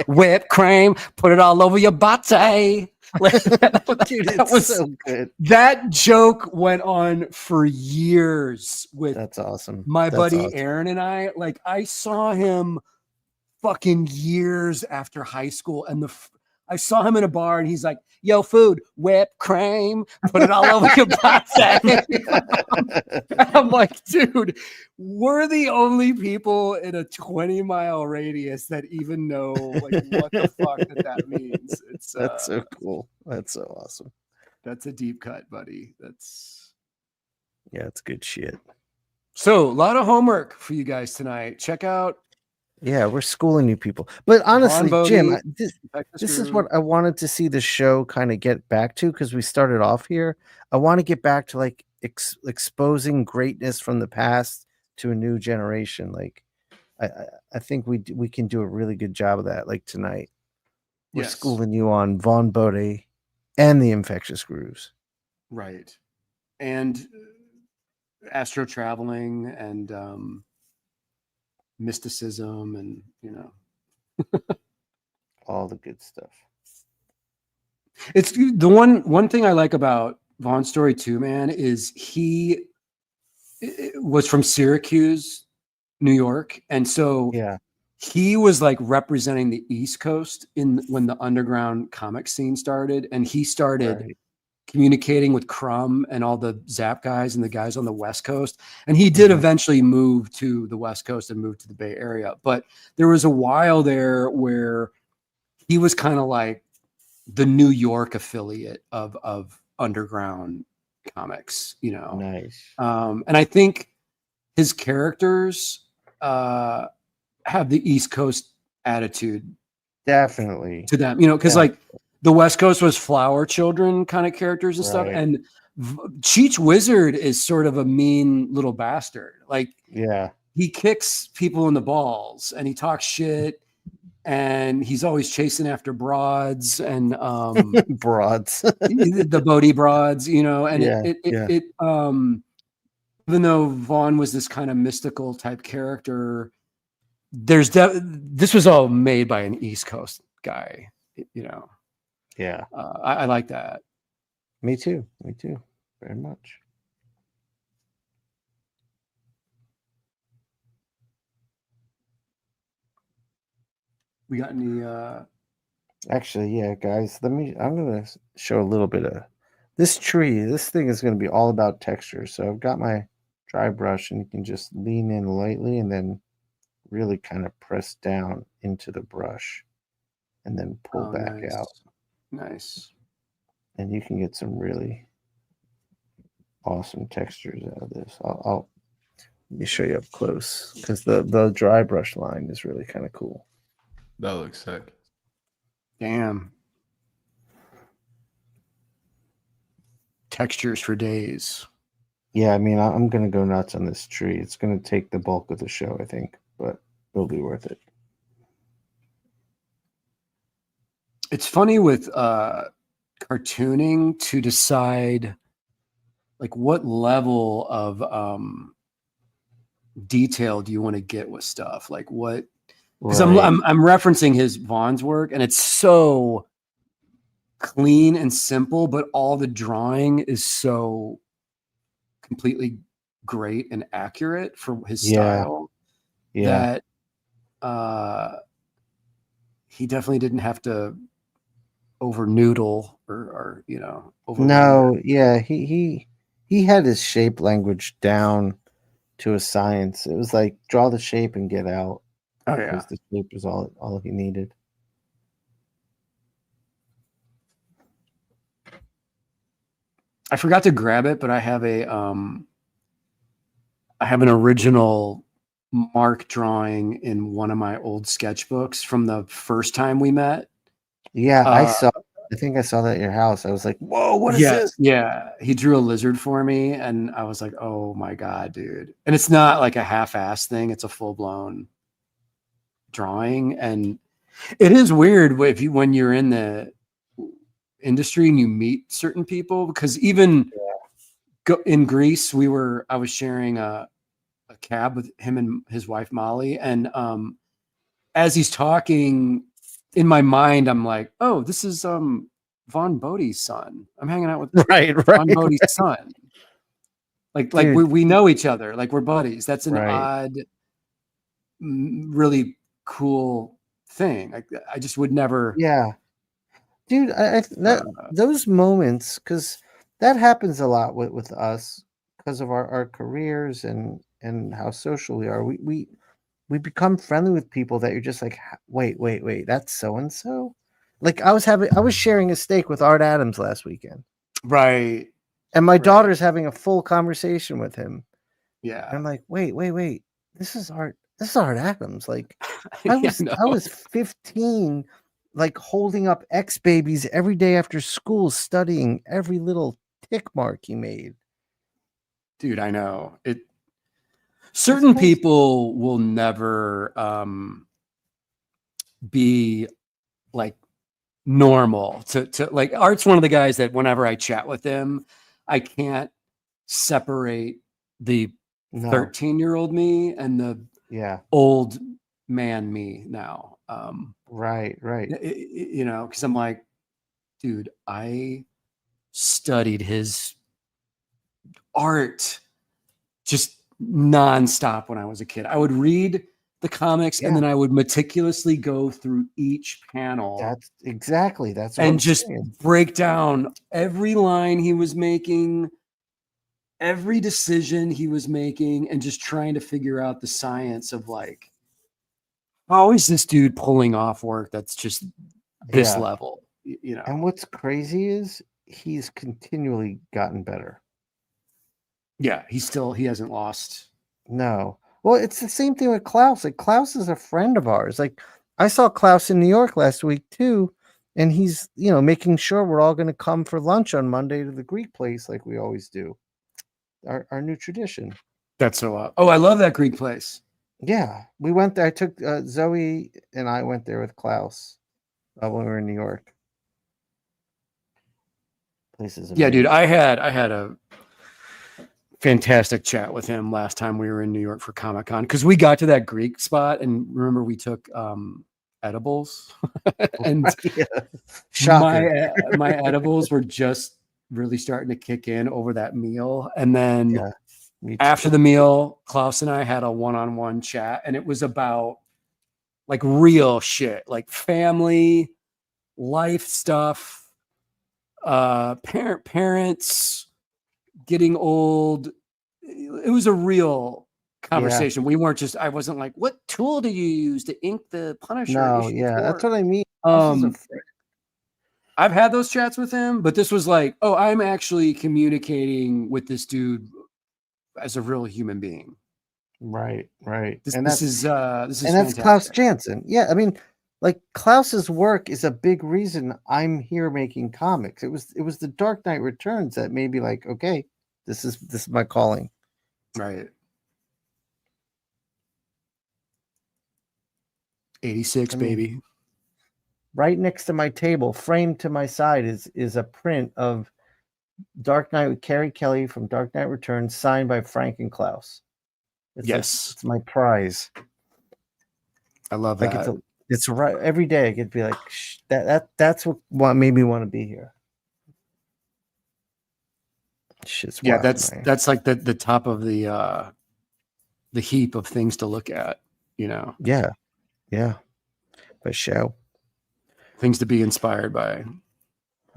Whipped cream, put it all over your body. Dude, that was so good. That joke went on for years with that's awesome. My buddy Aaron and I. Like I saw him fucking years after high school, and I saw him in a bar, and he's like, "Yo, food, whipped cream, put it all over your body." I'm like, dude, we're the only people in a 20-mile radius that even know like what the fuck that means. That's so cool. That's so awesome. That's a deep cut, buddy. It's good shit. So a lot of homework for you guys tonight. Check out. Yeah, we're schooling you people. But honestly, Jim, this is what I wanted to see the show kind of get back to, because we started off here. I want to get back to like exposing greatness from the past to a new generation. Like I think we can do a really good job of that. Like tonight, we're schooling you on Vaughn Bodē and the Infectious Grooves. Right. And astro traveling and mysticism and all the good stuff. It's the one thing I like about Vaughn's story too, man, is he was from Syracuse, New York, and so he was like representing the East Coast when the underground comic scene started, and he started communicating with Crumb and all the Zap guys and the guys on the West Coast. And he did eventually move to the West Coast and move to the Bay Area. But there was a while there where he was kind of like the New York affiliate of underground comics, Nice. And I think his characters have the East Coast attitude. Definitely. To them, because like the West Coast was flower children kind of characters and stuff. And Cheech Wizard is sort of a mean little bastard. Like, he kicks people in the balls and he talks shit and he's always chasing after broads and broads, the Bodē broads, and even though Vaughn was this kind of mystical type character, this was all made by an East Coast guy, Yeah. I like that. Me too. Very much. We got any Actually, yeah, guys, I'm gonna show a little bit of this tree. This thing is gonna be all about texture. So I've got my dry brush, and you can just lean in lightly and then really kind of press down into the brush and then pull back nice. out. Nice. And you can get some really awesome textures out of this. I'll let me show you up close because the dry brush line is really kind of cool. That looks sick. Damn. Textures for days. Yeah, I mean, I'm gonna go nuts on this tree. It's gonna take the bulk of the show, I think, but it'll be worth it. It's funny with cartooning to decide like what level of detail do you want to get with stuff, like what, because I'm referencing his Vaughn's work, and it's so clean and simple, but all the drawing is so completely great and accurate for his style that he definitely didn't have to over noodle or you know, over he had his shape language down to a science. It was like draw the shape and get out. Oh yeah, because the shape was all he needed. I forgot to grab it, but I have an original Mark drawing in one of my old sketchbooks from the first time we met. Yeah, I think I saw that at your house. I was like, whoa, what is this? Yeah. He drew a lizard for me, and I was like, oh my God, dude. And it's not like a half-ass thing, it's a full-blown drawing. And it is weird when you're in the industry and you meet certain people, because even in Greece, I was sharing a cab with him and his wife Molly, and as he's talking, in my mind I'm like, oh, this is Vaughn Bode's son. I'm hanging out with Vaughn Bode's son. Like we know each other, like we're buddies. That's an odd, really cool thing. I just would never. Yeah, dude, those moments, because that happens a lot with us because of our careers and how social we are. We become friendly with people that you're just like, wait, that's so and so. Like I was sharing a steak with Art Adams last weekend, right? And my daughter's having a full conversation with him. Yeah, and I'm like, wait, this is Art Adams. Like I was 15, like holding up X babies every day after school, studying every little tick mark he made. Dude, I know it. Certain people will never be like normal to like Art's one of the guys that whenever I chat with him, I can't separate the 13-year-old me and the old man me now. Right. You know, because I'm like, dude, I studied his art just nonstop when I was a kid. I would read the comics and then I would meticulously go through each panel. And just break down every line he was making, every decision he was making, and just trying to figure out the science of like, how is this dude pulling off work that's just this level, you know? And what's crazy is he's continually gotten better. Yeah, he hasn't lost. No. Well, it's the same thing with Klaus. Like Klaus is a friend of ours. Like I saw Klaus in New York last week too, and he's, making sure we're all going to come for lunch on Monday to the Greek place like we always do. Our new tradition. That's so I love that Greek place. Yeah, we went there. I took Zoe and I went there with Klaus when we were in New York. Places. Yeah, dude, I had a fantastic chat with him last time we were in New York for Comic-Con, because we got to that Greek spot and remember we took edibles and my edibles were just really starting to kick in over that meal. And then after the meal, Klaus and I had a one-on-one chat, and it was about like real shit, like family, life stuff, parents getting old. It was a real conversation. We weren't just, I wasn't like, what tool do you use to ink the Punisher No, issue yeah, 4? that's what I mean. I've had those chats with him, but this was like, oh, I'm actually communicating with this dude as a real human being. Right. This And is that's fantastic. Klaus Janson. Yeah, I mean, like Klaus's work is a big reason I'm here making comics. It was the Dark Knight Returns that made me like, okay, this is my calling. Right. 86, baby. Right next to my table, framed to my side, is a print of Dark Knight with Carrie Kelly from Dark Knight Returns, signed by Frank and Klaus. It's my prize. I love that. It's right every day. I could be like, that's what made me want to be here. Shit's wild, man. That's like the top of the heap of things to look at, you know. Yeah. For sure. Things to be inspired by.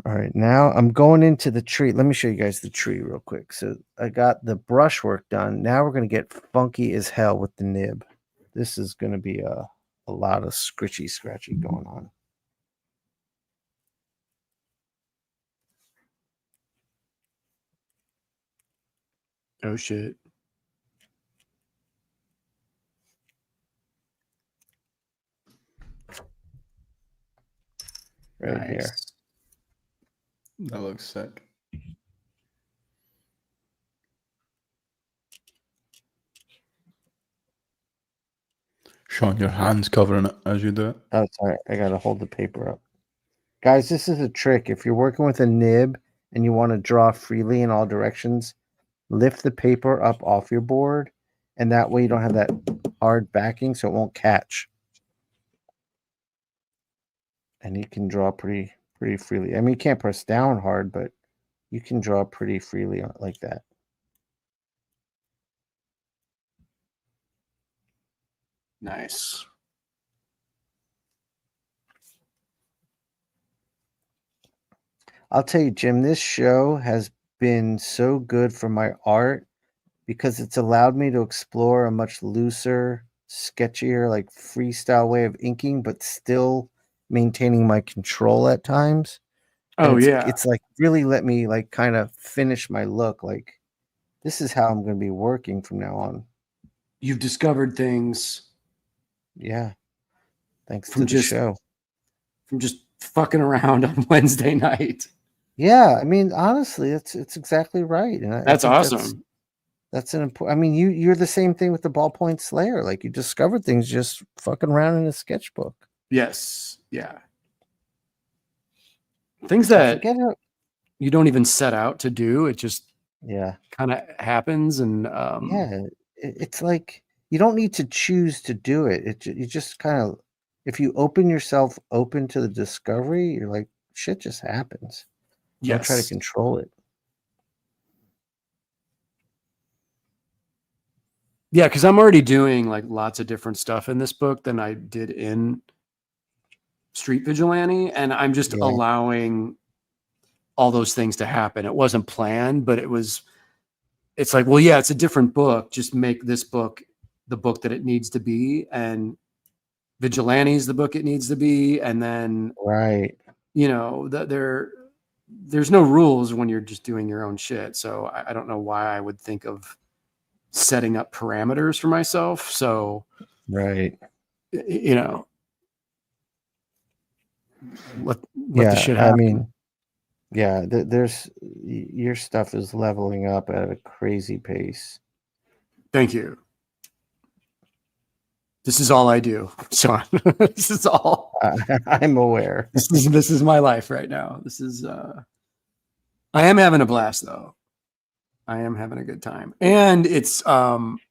All right, now I'm going into the tree. Let me show you guys the tree real quick. So I got the brushwork done. Now we're going to get funky as hell with the nib. This is going to be a lot of scratchy going on. Oh, shit. Right here. That looks sick. Shawn, your hand's covering it as you do it. Oh, sorry. I got to hold the paper up. Guys, this is a trick. If you're working with a nib and you want to draw freely in all directions, lift the paper up off your board, and that way you don't have that hard backing, so it won't catch. And you can draw pretty freely. I mean, you can't press down hard, but you can draw pretty freely like that. Nice. I'll tell you, Jim, this show has been so good for my art because it's allowed me to explore a much looser, sketchier, like freestyle way of inking, but still maintaining my control at times. Oh, it's like really let me like kind of finish my look. Like this is how I'm going to be working from now on. You've discovered things. Yeah. Thanks to the show. From just fucking around on Wednesday night. Yeah. I mean, honestly, it's exactly right. And that's awesome. That's an important. I mean, you're the same thing with the Ballpoint Slayer. Like you discovered things just fucking around in a sketchbook. Yes. Yeah. Things that you don't even set out to do. It just kind of happens. And it's like you don't need to choose to do it. You just kind of, if you open yourself open to the discovery, you're like, shit just happens. Don't try to control it. Yeah, because I'm already doing like lots of different stuff in this book than I did in Street Vigilante, and I'm just allowing all those things to happen. It wasn't planned, but it's like, well, yeah, it's a different book. Just make this book the book that it needs to be, and Vigilante is the book it needs to be, and then you know, there's no rules when you're just doing your own shit. So I don't know why I would think of setting up parameters for myself. So you know, let the shit happen. I mean, there's your stuff is leveling up at a crazy pace. Thank you. This is all I do, Shawn. This is all. I'm aware. This is my life right now. This is. I am having a blast though. I am having a good time, and it's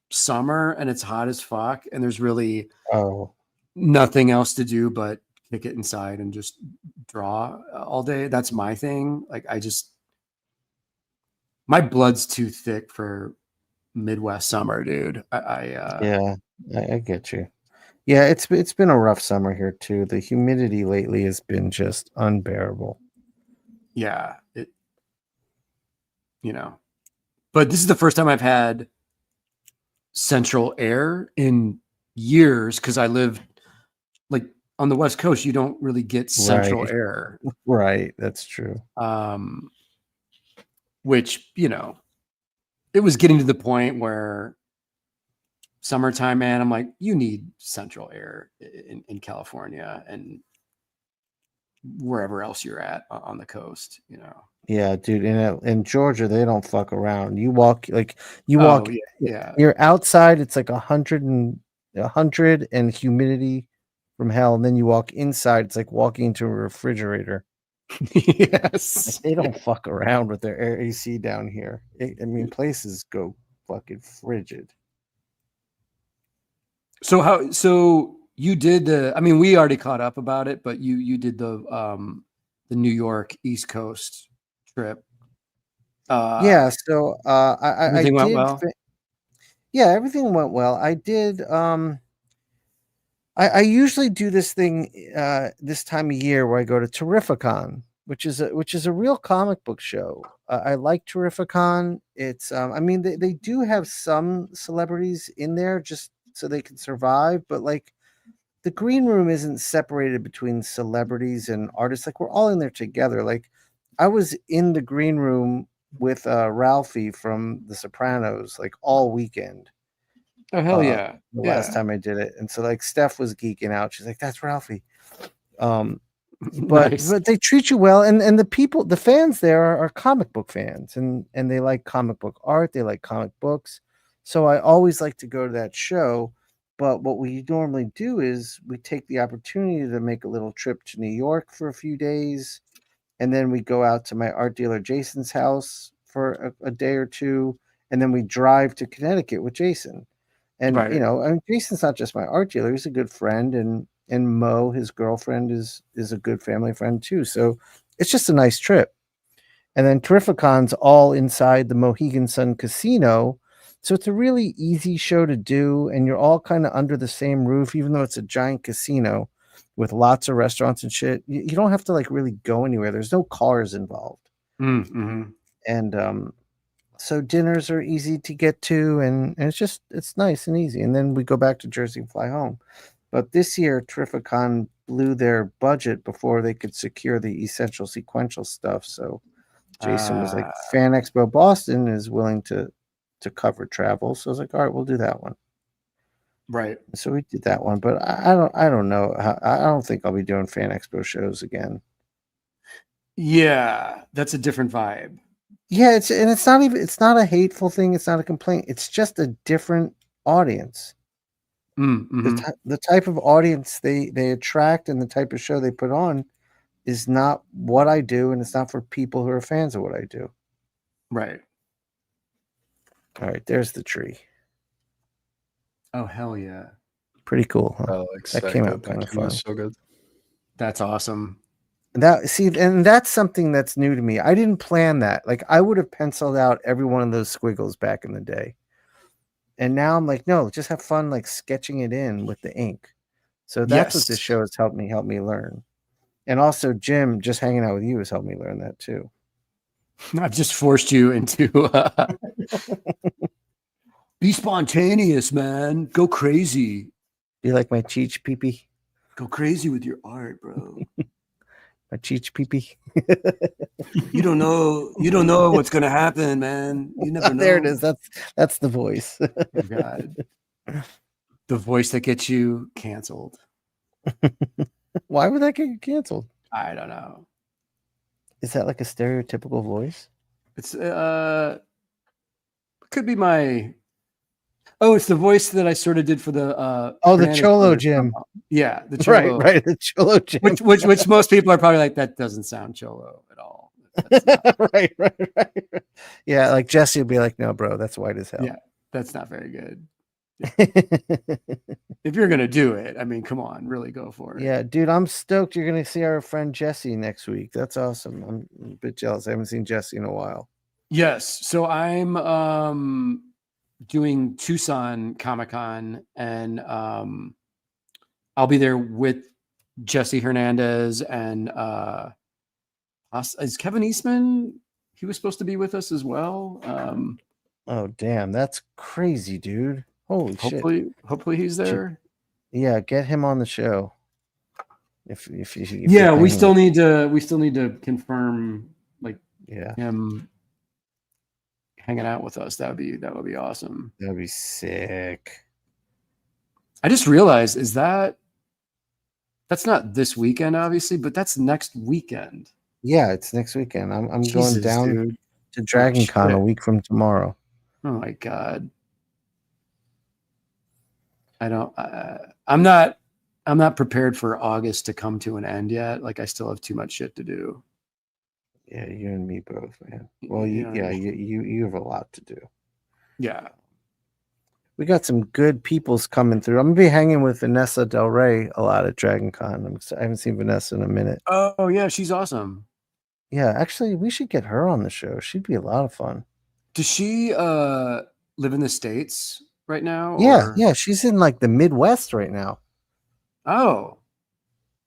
summer and it's hot as fuck, and there's really nothing else to do but kick it inside and just draw all day. That's my thing. Like my blood's too thick for Midwest summer, dude. I get you. Yeah, it's been a rough summer here too. The humidity lately has been just unbearable. Yeah, but this is the first time I've had central air in years because I lived like on the West Coast. You don't really get central Right. air, Right, that's true. which it was getting to the point where summertime, man, I'm like, you need central air in California and wherever else you're at on the coast, Yeah, dude. In Georgia, they don't fuck around. You walk Oh yeah. You're outside. It's like 100 and humidity from hell, and then you walk inside. It's like walking into a refrigerator. Yes. They don't fuck around with their air AC down here. I mean, places go fucking frigid. So you did I mean, we already caught up about it, but you did the New York East Coast trip. Yeah, so I Everything went did. well. Yeah, everything went well. I did. I usually do this thing this time of year where I go to Terrificon, which is a real comic book show. I like Terrificon. It's I mean they do have some celebrities in there just so they can survive, but like the green room isn't separated between celebrities and artists. Like we're all in there together. Like I was in the green room with Ralphie from The Sopranos like all weekend. Oh hell yeah! The last time I did it, and so like Steph was geeking out. She's like, "That's Ralphie." But Nice. but they treat you well, and the fans there are comic book fans, and they like comic book art. They like comic books, so I always like to go to that show. But what we normally do is we take the opportunity to make a little trip to New York for a few days, and then we go out to my art dealer Jason's house for a day or two, and then we drive to Connecticut with Jason. And Right. I mean, Jason's not just my art dealer; he's a good friend, and Mo, his girlfriend, is a good family friend too. So it's just a nice trip. And then Terrificon's all inside the Mohegan Sun Casino, so it's a really easy show to do, and you're all kind of under the same roof, even though it's a giant casino with lots of restaurants and shit. You don't have to like really go anywhere. There's no cars involved, Mm-hmm. and so dinners are easy to get to, and it's nice and easy. And then we go back to Jersey and fly home. But this year, Terrificon blew their budget before they could secure the essential sequential stuff. So Jason was like, Fan Expo Boston is willing to cover travel. So I was like, all right, we'll do that one. Right. So we did that one, but I don't know. I don't think I'll be doing Fan Expo shows again. Yeah, that's a different vibe. Yeah, it's not a hateful thing. It's not a complaint. It's just a different audience. Mm-hmm. The type of audience they attract and the type of show they put on is not what I do, and it's not for people who are fans of what I do. Right. All right, there's the tree. Oh hell yeah! Pretty cool, huh? Alex, That came out kind of fun. so good. That's awesome. And that's something that's new to me. I didn't plan that. Like I would have penciled out every one of those squiggles back in the day. And now I'm like, no, just have fun like sketching it in with the ink. So that's what this show has helped me learn. And also Jim, just hanging out with you has helped me learn that too. I've just forced you into be spontaneous, man. Go crazy. You like my cheech peepee? Go crazy with your art, bro. My cheech peepee. You don't know what's gonna happen, man. You never know. There it is. That's the voice. Oh, God. The voice that gets you canceled. Why would that get you canceled? I don't know. Is that like a stereotypical voice? It's could be my. Oh, it's the voice that I sort of did for the. The Cholo Jim. Yeah, the Cholo. Right, the Cholo Jim. Which most people are probably like, that doesn't sound Cholo at all. Right. Yeah, like Jesse would be like, no, bro, that's white as hell. Yeah, that's not very good. If you're gonna do it, I mean, come on, really go for it. Yeah, dude, I'm stoked you're gonna see our friend Jesse next week. That's awesome. I'm a bit jealous. I haven't seen Jesse in a while. Yes, so I'm doing Tucson Comic-Con, and I'll be there with Jesse Hernandez and is Kevin Eastman. He was supposed to be with us as well. Oh damn, that's crazy, dude. Holy shit. Hopefully he's there. Yeah, get him on the show. If Yeah, we still need to confirm like him hanging out with us. That would be awesome. That'd be sick. I just realized that's not this weekend, obviously, but that's next weekend. Yeah, it's next weekend. I'm Jesus, going down dude. to Dragon Con a week from tomorrow. Oh my God. I'm not prepared for August to come to an end yet. Like I still have too much shit to do. Yeah, you and me both, man. Well, you have a lot to do. Yeah. We got some good peoples coming through. I'm gonna be hanging with Vanessa Del Rey a lot at Dragon Con. I haven't seen Vanessa in a minute. Oh yeah, she's awesome. Yeah, actually, we should get her on the show. She'd be a lot of fun. Does she live in the States right now? Yeah, she's in like the Midwest right now. Oh.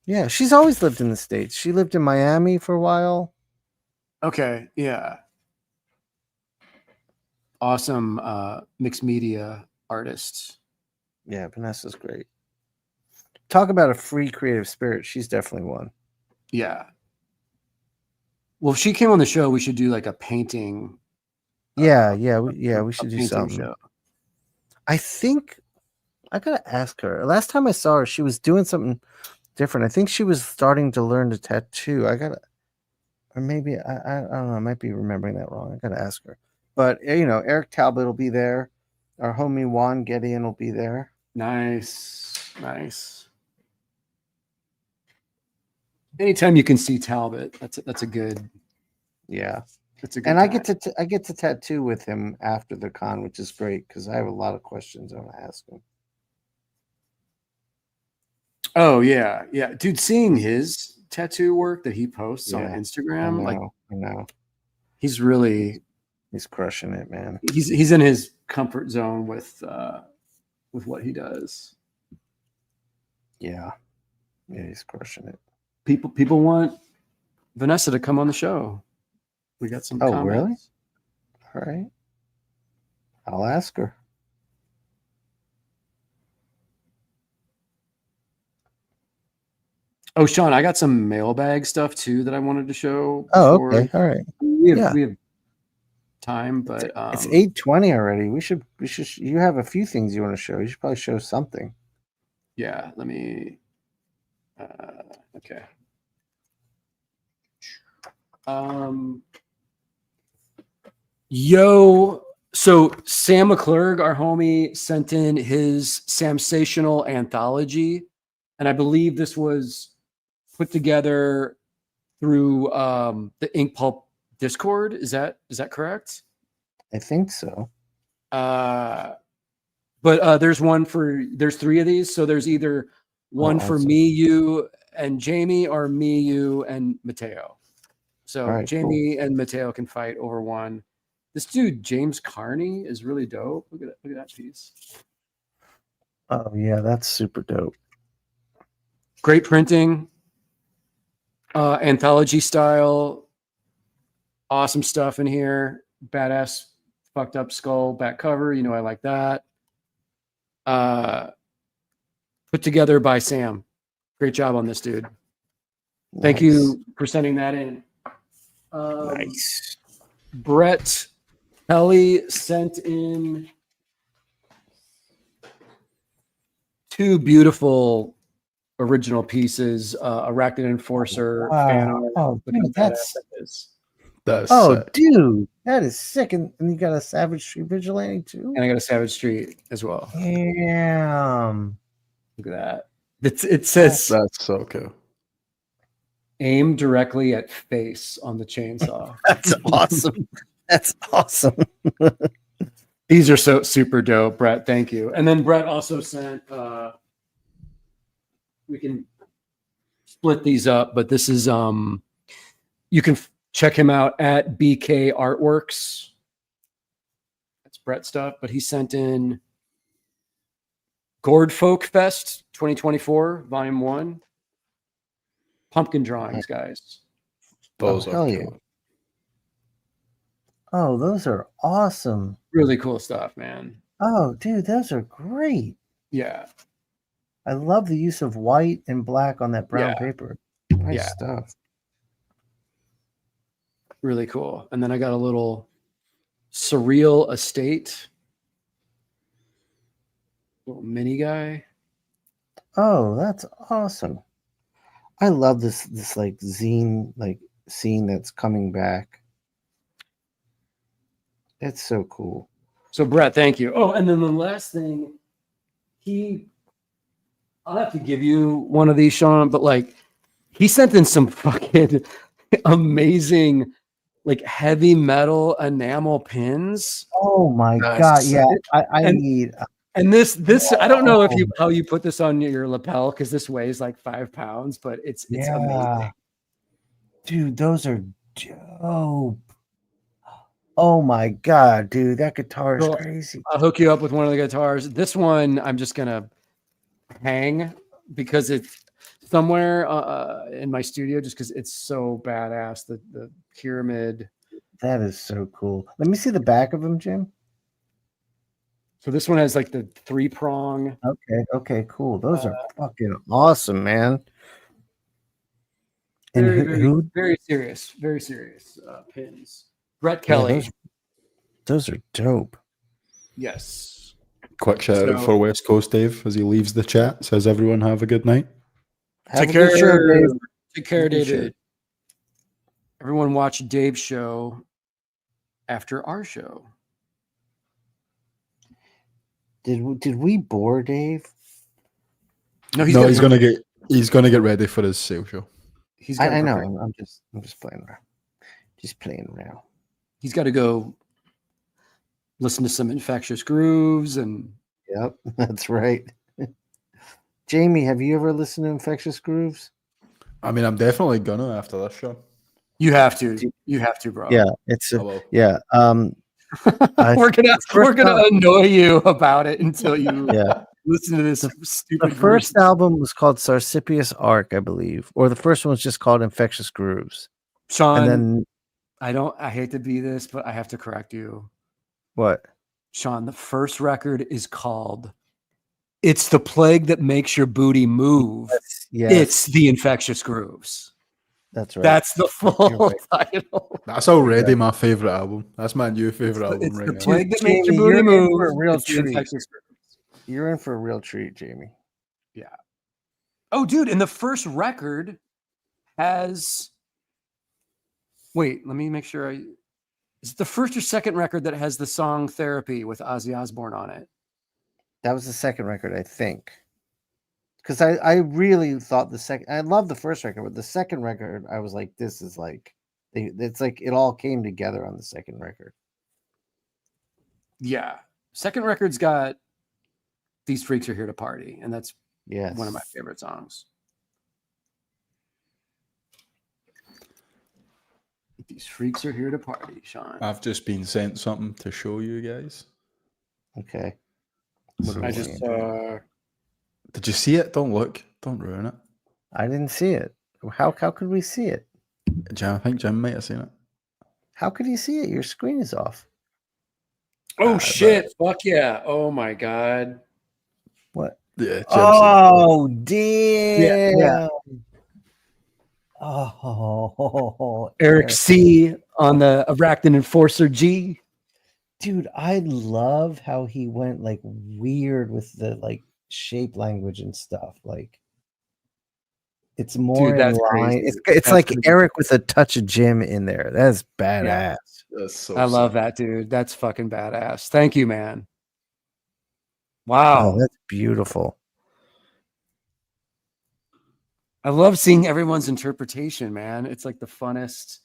Yeah, she's always lived in the States. She lived in Miami for a while. Okay, yeah. Awesome mixed media artist. Yeah, Vanessa's great. Talk about a free creative spirit. She's definitely one. Yeah. Well, if she came on the show, we should do like a painting. We should do something. Show. I think I gotta ask her. Last time I saw her, she was doing something different. I think she was starting to learn to tattoo. Or maybe I don't know. I might be remembering that wrong. I gotta ask her. But Eric Talbot will be there. Our homie Juan Gideon will be there. Nice. Anytime you can see Talbot, that's a good. Yeah, that's a good. And time. I get to tattoo with him after the con, which is great because I have a lot of questions I want to ask him. Oh yeah, dude! Seeing his tattoo work that he posts on Instagram, I know, he's crushing it, man. He's in his comfort zone with what he does. Yeah, he's crushing it. People want Vanessa to come on the show. We got some. Oh, comments. Really? All right, I'll ask her. Oh, Shawn, I got some mailbag stuff too that I wanted to show. Oh, okay, all right. We have time, but it's 8:20 already. We should. You have a few things you want to show. You should probably show something. Yeah, let me. Okay. So Sam McClurg, our homie, sent in his Samsational anthology, and I believe this was put together through the Inkpulp Discord. Is that correct? I think so. But there's three of these, so there's either one for me, you, and Jamie, or me, you, and Mateo. So right, Jamie and Mateo can fight over one. This dude, James Carney, is really dope. Look at that piece. Oh yeah, that's super dope. Great printing, anthology style, awesome stuff in here. Badass, fucked up skull back cover. I like that. Put together by Sam. Great job on this, dude. Nice. Thank you for sending that in. Nice. Brett Kelly sent in 2 beautiful original pieces. Arachnid Enforcer fan art. Oh, dude, that's sick. Dude, that is sick. And you got a Savage Street Vigilante too? And I got a Savage Street as well. Damn. Look at that. It says that's so cool. Aim directly at face on the chainsaw. That's awesome. That's awesome. These are so super dope, Brett. Thank you. And then Brett also sent we can split these up, but this is you can check him out at BK Artworks. That's Brett stuff, but he sent in Gourd Folk Fest 2024, Volume 1. Pumpkin drawings, guys. Those hell are yeah. cool. Oh, those are awesome. Really cool stuff, man. Oh, dude, those are great. Yeah. I love the use of white and black on that brown Yeah. paper. Nice Yeah. stuff. Really cool. And then I got a little Surreal Estate. Little mini guy. Oh, that's awesome. I love this like zine like scene that's coming back. It's so cool. So Brett, thank you. Oh, and then the last thing, I'll have to give you one of these, Shawn, but like he sent in some fucking amazing like heavy metal enamel pins. Oh my Nice. god, yeah. I And- need And this I don't know if how you put this on your lapel because this weighs like 5 pounds, but it's amazing. Dude, those are dope. Oh my god, dude, that guitar is Well, crazy. I'll hook you up with one of the guitars. This one I'm just gonna hang because it's somewhere in my studio just because it's so badass. The pyramid. That is so cool. Let me see the back of them, Jim. So this one has like the 3-prong. Okay, cool. Those are fucking awesome, man. And Very serious pins. Brett Kelly. Those are dope. Yes. Quick shout out for West Coast Dave as he leaves the chat. Says everyone have a good night. Take care, Dave. Take care, Good David. show. Everyone watch Dave's show after our show. Did we bore Dave? No, He's gonna get ready for his sale show. I know. I'm just playing around. Just playing around. He's got to go listen to some Infectious Grooves and. Yep, that's right. Jamie, have you ever listened to Infectious Grooves? I mean, I'm definitely gonna after this show. You have to. You have to, bro. Yeah, it's yeah. we're gonna annoy you about it until you listen to this stupid. The first album was called Sarsipius Arc, I believe, or the first one was just called Infectious Grooves. Shawn, and then I hate to be this, but I have to correct you. What? Shawn, the first record is called "It's the Plague That Makes Your Booty Move." Yes. It's the Infectious Grooves. That's right. That's the full title. That's already my favorite album. That's my new favorite album It's right the now. plague that Jamie, makes your booty you're in move. for a real It's the treat. Infectious Grooves. You're in for a real treat, Jamie. Yeah. Oh, dude, and the first record has. Wait, let me make sure is it the first or second record that has the song Therapy with Ozzy Osbourne on it? That was the second record, I think. Because I really thought I love the first record, but the second record, I was like, this is like, it's like it all came together on the second record. Yeah. Second record's got These Freaks Are Here to Party, and that's one of my favorite songs. These freaks are here to party, Shawn. I've just been sent something to show you guys. Okay. I just Did you see it? Don't look. Don't ruin it. I didn't see it. How could we see it? I think Jim might have seen it. How could you see it? Your screen is off. Oh shit! Fuck yeah! Oh my god! What? Yeah. Oh damn! Yeah. Oh, Eric C on the Arachnid Enforcer G. Dude, I love how he went like weird with the like shape language and stuff. Like it's more Dude, that's in line. crazy. It's like crazy. Eric with a touch of Jim in there. That's badass. Yeah. That's so I love that, dude. That's fucking badass. Thank you, man. Wow. Oh, that's beautiful. I love seeing everyone's interpretation, man. It's like the funnest.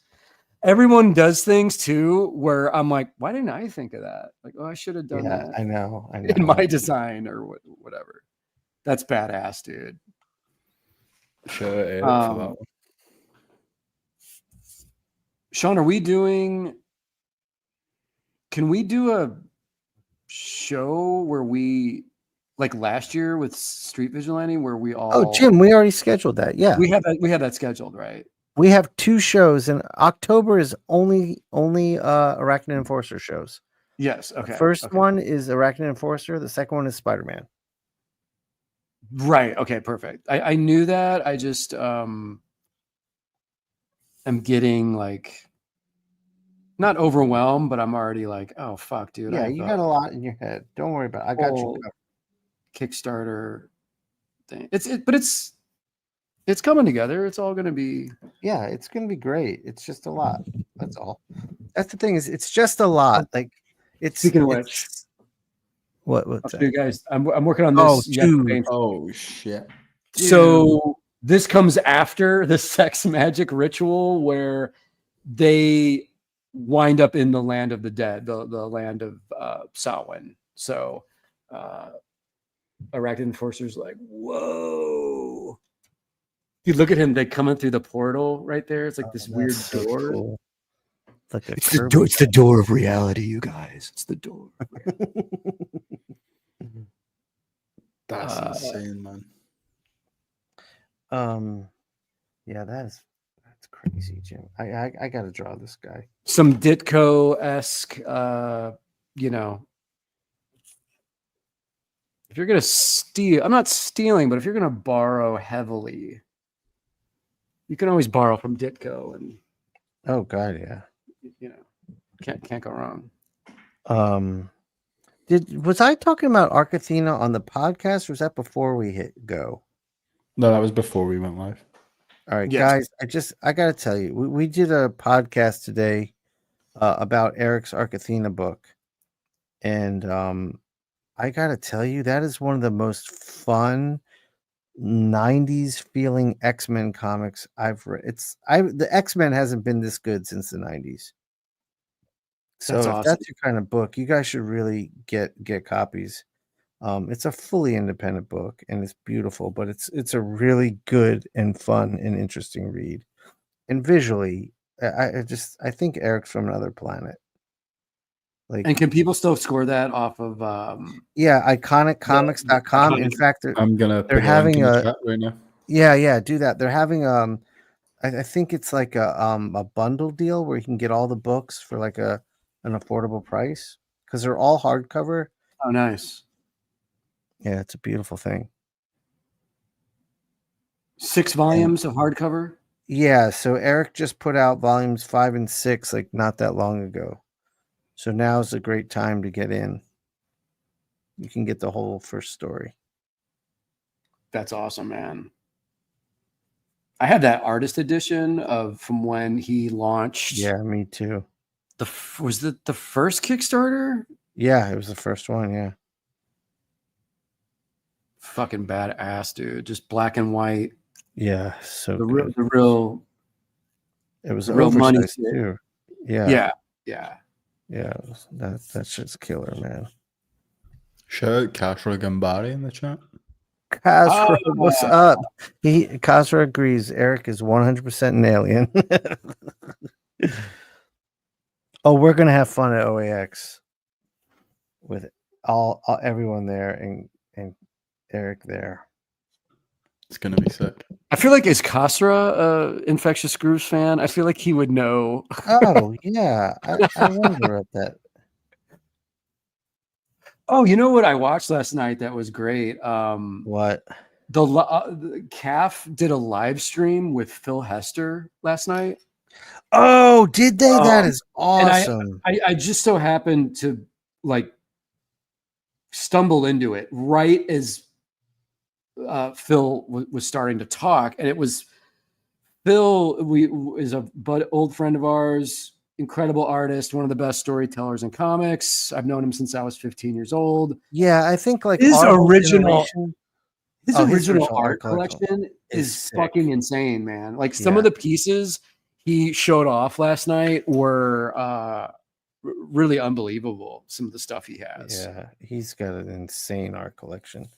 Everyone does things too where I'm like, why didn't I think of that? Like, oh, I should have done that. I know. In my design or whatever. That's badass, dude. Shout out Eric for that one. Shawn, can we do a show where we like last year with Street Vigilante, where we all. Oh, Jim, we already scheduled that. Yeah, we have that scheduled, right? we have 2 shows, and October is only Arachnid Enforcer shows. Yes. Okay. The first okay. one is Arachnid Enforcer. The second one is Spider-Man. Right. Okay. Perfect. I knew that. I just am getting like not overwhelmed, but I'm already like, oh fuck, dude. Yeah, you got a lot in your head. Don't worry about it. I got you covered. Kickstarter thing. But it's coming together. It's all gonna be. Yeah, it's gonna be great. It's just a lot. That's all. That's the thing, is it's just a lot. Like, it's Speaking of which, what's you guys, I'm working on this. dude. Oh shit. So this comes after the sex magic ritual where they wind up in the land of the dead, the land of Samhain. So Arachnid Enforcer's like, whoa. You look at him, they coming through the portal right there. It's like this weird door. Cool. Like it's the door of reality, you guys. It's the door. That's insane, man. Yeah, that's crazy, Jim. I gotta draw this guy. Some Ditko-esque, you know. If you're gonna steal, I'm not stealing, but if you're gonna borrow heavily, you can always borrow from Ditko, and oh god, yeah. You know, can't go wrong. Was I talking about Arcathena on the podcast, or was that before we hit go? No, that was before we went live. All right, guys, I gotta tell you, we did a podcast today about Eric's Arcathena book, and I gotta tell you, that is one of the most fun 90s feeling X-Men comics I've read. The X-Men hasn't been this good since the 90s. So that's if awesome. that's your kind of book, you guys should really get copies. It's a fully independent book, and it's beautiful, but it's a really good and fun and interesting read. And visually, I think Eric's from another planet. Like, and can people still score that off of iconiccomics.com? In fact, they're having a chat right now. Yeah, do that. They're having I think it's like a bundle deal where you can get all the books for like an affordable price, because they're all hardcover. Oh, nice. Yeah, it's a beautiful thing. 6 volumes of hardcover. Yeah, so Eric just put out volumes 5 and 6 like not that long ago. So now's a great time to get in. You can get the whole first story. That's awesome, man. I had that artist edition from when he launched. Yeah, me too. Was it the first Kickstarter? Yeah, it was the first one. Yeah. Fucking badass, dude. Just black and white. Yeah, so the real. It was real money too. Yeah. That shit's killer, man. Shout out Kashra Gambari in the chat. Kasra, what's up? Kasra agrees. Eric is 100% an alien. Oh, we're gonna have fun at OAX with everyone there and Eric there. It's gonna be sick. I feel like, is Kasra Infectious Grooves fan? I feel like he would know. Oh yeah, I wonder about that. Oh, you know what I watched last night that was great? What? The CAF did a live stream with Phil Hester last night. Oh, did they? That is awesome. I just so happened to like stumble into it right as Phil was starting to talk, and it was Phil. Is a old friend of ours, incredible artist, one of the best storytellers in comics. I've known him since I was 15 years old. Yeah, I think like his original art collection is fucking insane, man. Like some of the pieces he showed off last night were really unbelievable. Some of the stuff he has. Yeah, he's got an insane art collection.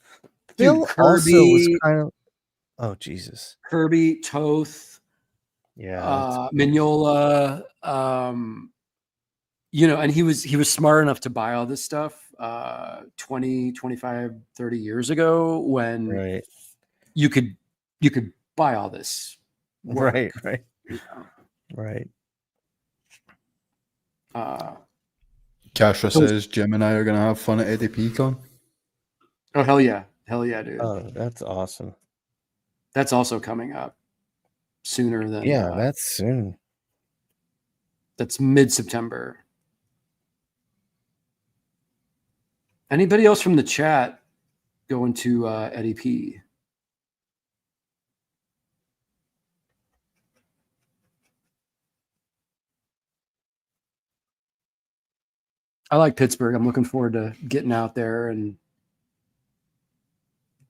Dude, Phil Kirby also was kind of, oh Jesus, Kirby, Toth, Mignola, and he was smart enough to buy all this stuff 20, 25, 30 years ago when Right. you could buy all this work, Right. you know? Right. Castro says Jim and I are going to have fun at ADP Con. Oh, hell yeah, dude. Oh, that's awesome. That's also coming up sooner than that's soon. That's mid-September. Anybody else from the chat going to Eddie P? I like Pittsburgh. I'm looking forward to getting out there and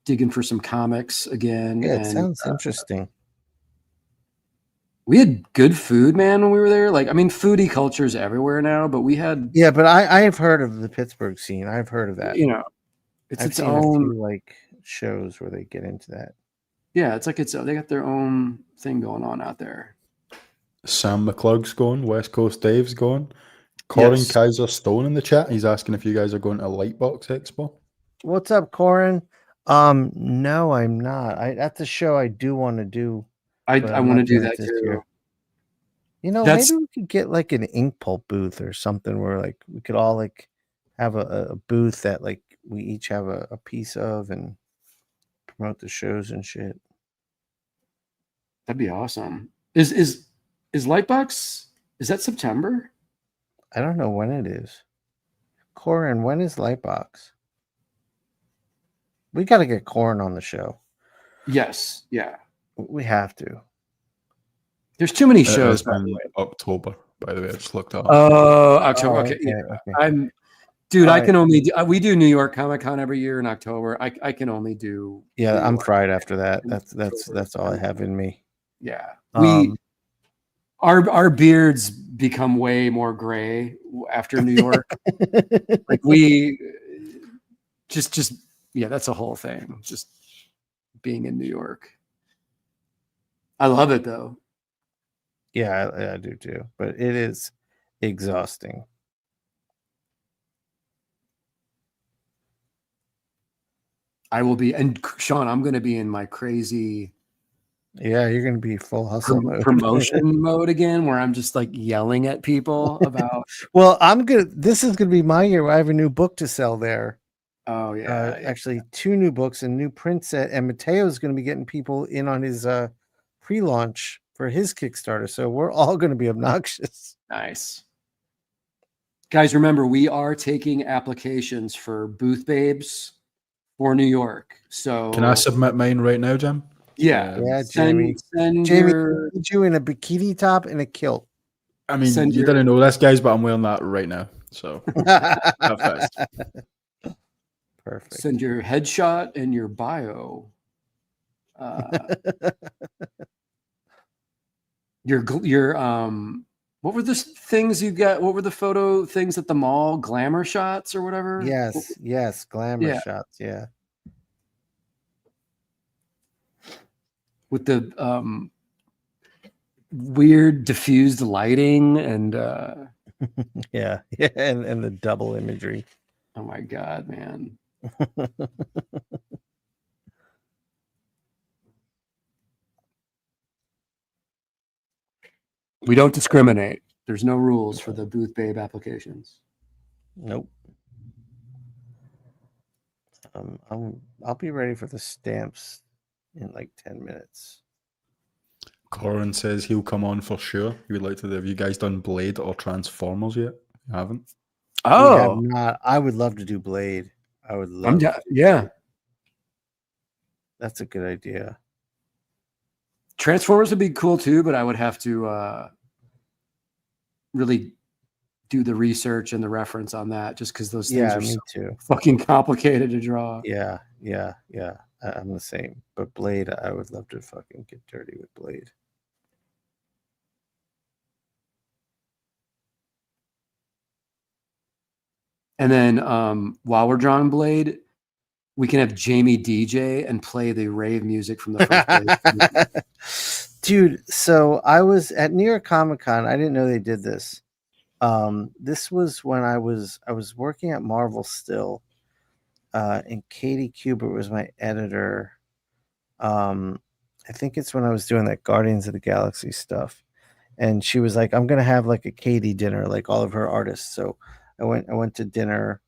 digging for some comics again. Yeah, it and sounds interesting. we had good food, man, when we were there. Like, I mean, foodie culture is everywhere now, but we had, Yeah, but I've heard of the Pittsburgh scene. I've heard of that. you know, it's I've its seen own. a few like shows where they get into that. Yeah, it's like they got their own thing going on out there. Sam McClug's going. West Coast Dave's going. Corin Yes. Kaiser Stone in the chat. He's asking if you guys are going to Lightbox Expo. What's up, Corin? No, I'm not. That's a show I do want to do. I want to do that this too. year. You know, maybe we could get like an Inkpulp booth or something where like we could all like have a booth that like we each have a piece of and promote the shows and shit. That'd be awesome. Is Lightbox, is that September? I don't know when it is. Corin, when is Lightbox? We got to get Corin on the show. Yes. Yeah. We have to. There's too many shows. By the way. October, by the way. I just looked up. Oh, October. Okay. Okay. Dude, I can only do, we do New York Comic Con every year in October. I can only do. Yeah, I'm fried after that. That's all I have in me. Yeah. Our beards become way more gray after New York. Like we just yeah, that's a whole thing. Just being in New York. I love it though. Yeah, I do too. But it is exhausting. I will be, and Shawn, I'm going to be in my crazy. Yeah, you're going to be full hustle mode. Promotion mode again, where I'm just like yelling at people about. Well, this is going to be my year where I have a new book to sell there. Oh yeah, actually 2 new books and new print set, and Mateo's going to be getting people in on his pre-launch for his Kickstarter. So we're all going to be obnoxious. Nice. Guys, remember, we are taking applications for Booth Babes for New York. So can I submit mine right now, Jim? Yeah, Jamie. Jamie, put you in a bikini top and a kilt. I mean, you didn't know this, guys, but I'm wearing that right now. So perfect. Send your headshot and your bio. Your what were the things you got? What were the photo things at the mall? Glamour shots or whatever? Yes, glamour shots, yeah. With the weird diffused lighting and yeah, and the double imagery. Oh my god, man. We don't discriminate. There's no rules for the Booth Babe applications. Nope. I'll be ready for the stamps in like 10 minutes. Corin says he'll come on for sure. He would like to. Have you guys done Blade or Transformers yet? You haven't? Oh, we have not. I would love to do Blade. I would love. Yeah, that's a good idea. Transformers would be cool too, but I would have to really do the research and the reference on that, just because those things are me so too. Fucking complicated to draw. Yeah. I'm the same. But Blade, I would love to fucking get dirty with Blade. And then while we're drawing Blade, we can have Jamie DJ and play the rave music from the first Blade. Dude, so I was at New York Comic Con. I didn't know they did this. This was when I was working at Marvel still, and Katie Kubert was my editor. I think it's when I was doing that Guardians of the Galaxy stuff, and she was like, "I'm gonna have like a Katie dinner, like all of her artists." So I went to dinner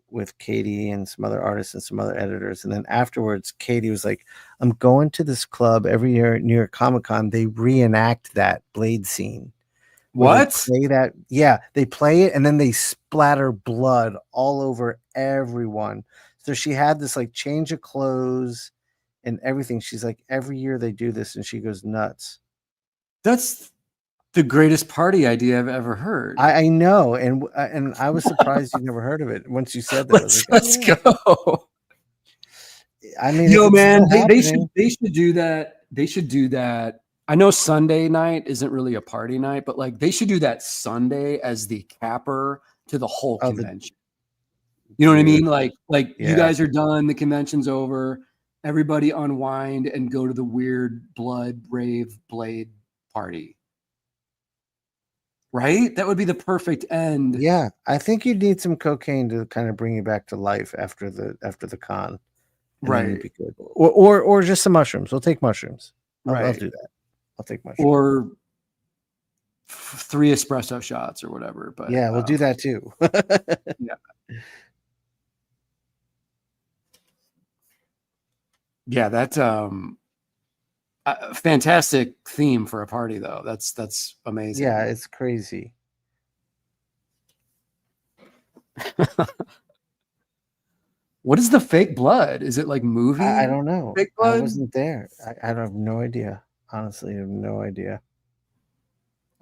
with Katie and some other artists and some other editors, and then afterwards, Katie was like, "I'm going to this club every year at New York Comic Con. They reenact that Blade scene." Where they What? play that, yeah, they play it and then they splatter blood all over everyone. So she had this like change of clothes and everything. She's like, every year they do this, and she goes nuts. That's the greatest party idea I've ever heard. I know, and I was surprised you never heard of it. Once you said that, I was like, Let's oh, yeah. go. I mean, Yo, if it's man, still happening, they should do that. They should do that. I know Sunday night isn't really a party night, but like they should do that Sunday as the capper to the whole oh, convention. You know what I mean? dude, Like you yeah, guys are done, the convention's over, everybody unwind and go to the weird blood rave Blade party. Right? That would be the perfect end. yeah. I think you'd need some cocaine to kind of bring you back to life after the con. And then you'd Right. be good. Or just some mushrooms. We'll take mushrooms. I'll Right. do that. I'll take mushrooms. Or 3 espresso shots or whatever. But Yeah, we'll do that too. yeah. Yeah, that's a fantastic theme for a party though. That's amazing. Yeah, it's crazy. What is the fake blood? Is it like movie? I don't know. Fake I blood? wasn't there. I have no idea. Honestly, I have no idea.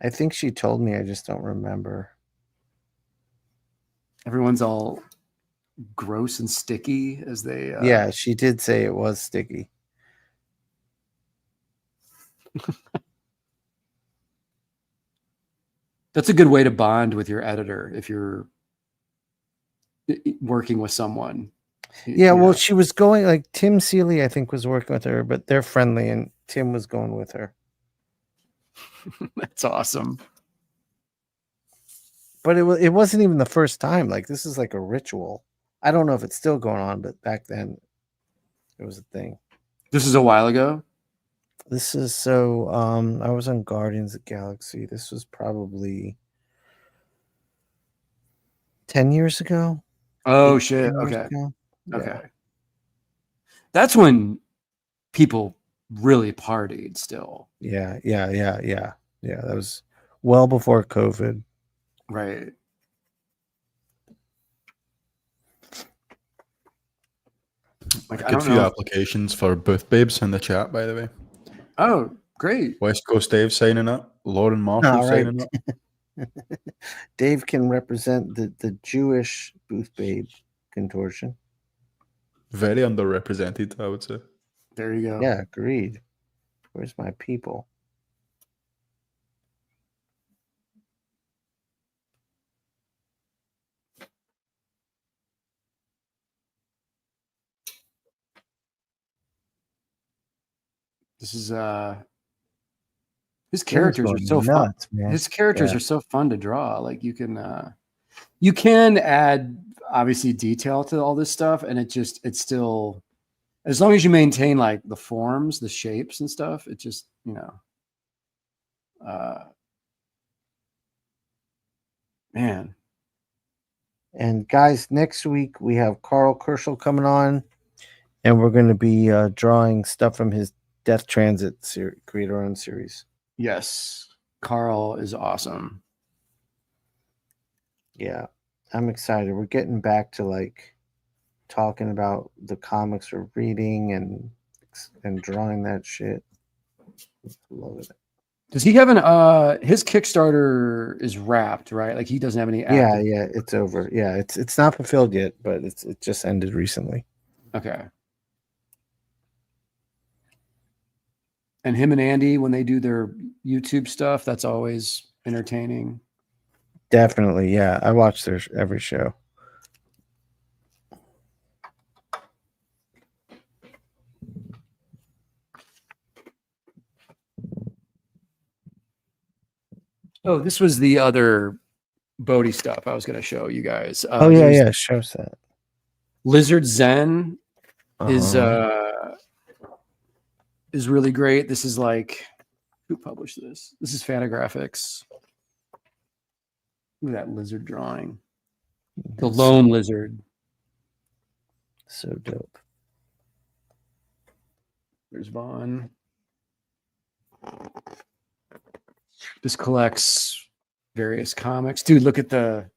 I think she told me. I just don't remember. Everyone's all gross and sticky as they Yeah, she did say it was sticky. That's a good way to bond with your editor if you're working with someone. Yeah, well, she was going like Tim Seeley, I think, was working with her, but they're friendly, and Tim was going with her. That's awesome. But it wasn't even the first time. Like, this is like a ritual. I don't know if it's still going on, but back then it was a thing. This is a while ago. This is so I was on Guardians of the Galaxy. This was probably 10 years ago. Oh 10 shit. years Okay. ago. Okay. Yeah. That's when people really partied still. Yeah. That was well before COVID. Right. Like, A good few applications for Booth Babes in the chat, by the way. Oh, great. West Coast Dave signing up. Lauren Marshall signing up. Dave can represent the Jewish Booth Babe contortion. Very underrepresented, I would say. There you go. Yeah, agreed. Where's my people? This is his characters are so nuts, fun. man. His characters are so fun to draw. Like you can add obviously detail to all this stuff, and it's still, as long as you maintain like the forms, the shapes and stuff, it just, man. And guys, next week we have Carl Kerschel coming on, and we're going to be drawing stuff from his Death Transit creator-owned series. Yes, Carl is awesome. Yeah, I'm excited. We're getting back to like talking about the comics we're reading and drawing that shit. Love it. Does he have his Kickstarter is wrapped, right? Like he doesn't have any active. Yeah, it's over. Yeah, it's not fulfilled yet, but it just ended recently. Okay. And him and Andy, when they do their YouTube stuff, that's always entertaining. Definitely, yeah. I watch their every show. Oh, this was the other Bodē stuff I was going to show you guys. Oh yeah, shows that. Lizard Zen Uh-huh. is really great. This is like, who published this? This is Fantagraphics. Look at that lizard drawing. The lone lizard. So dope. There's Vaughn. This collects various comics. Dude, look at the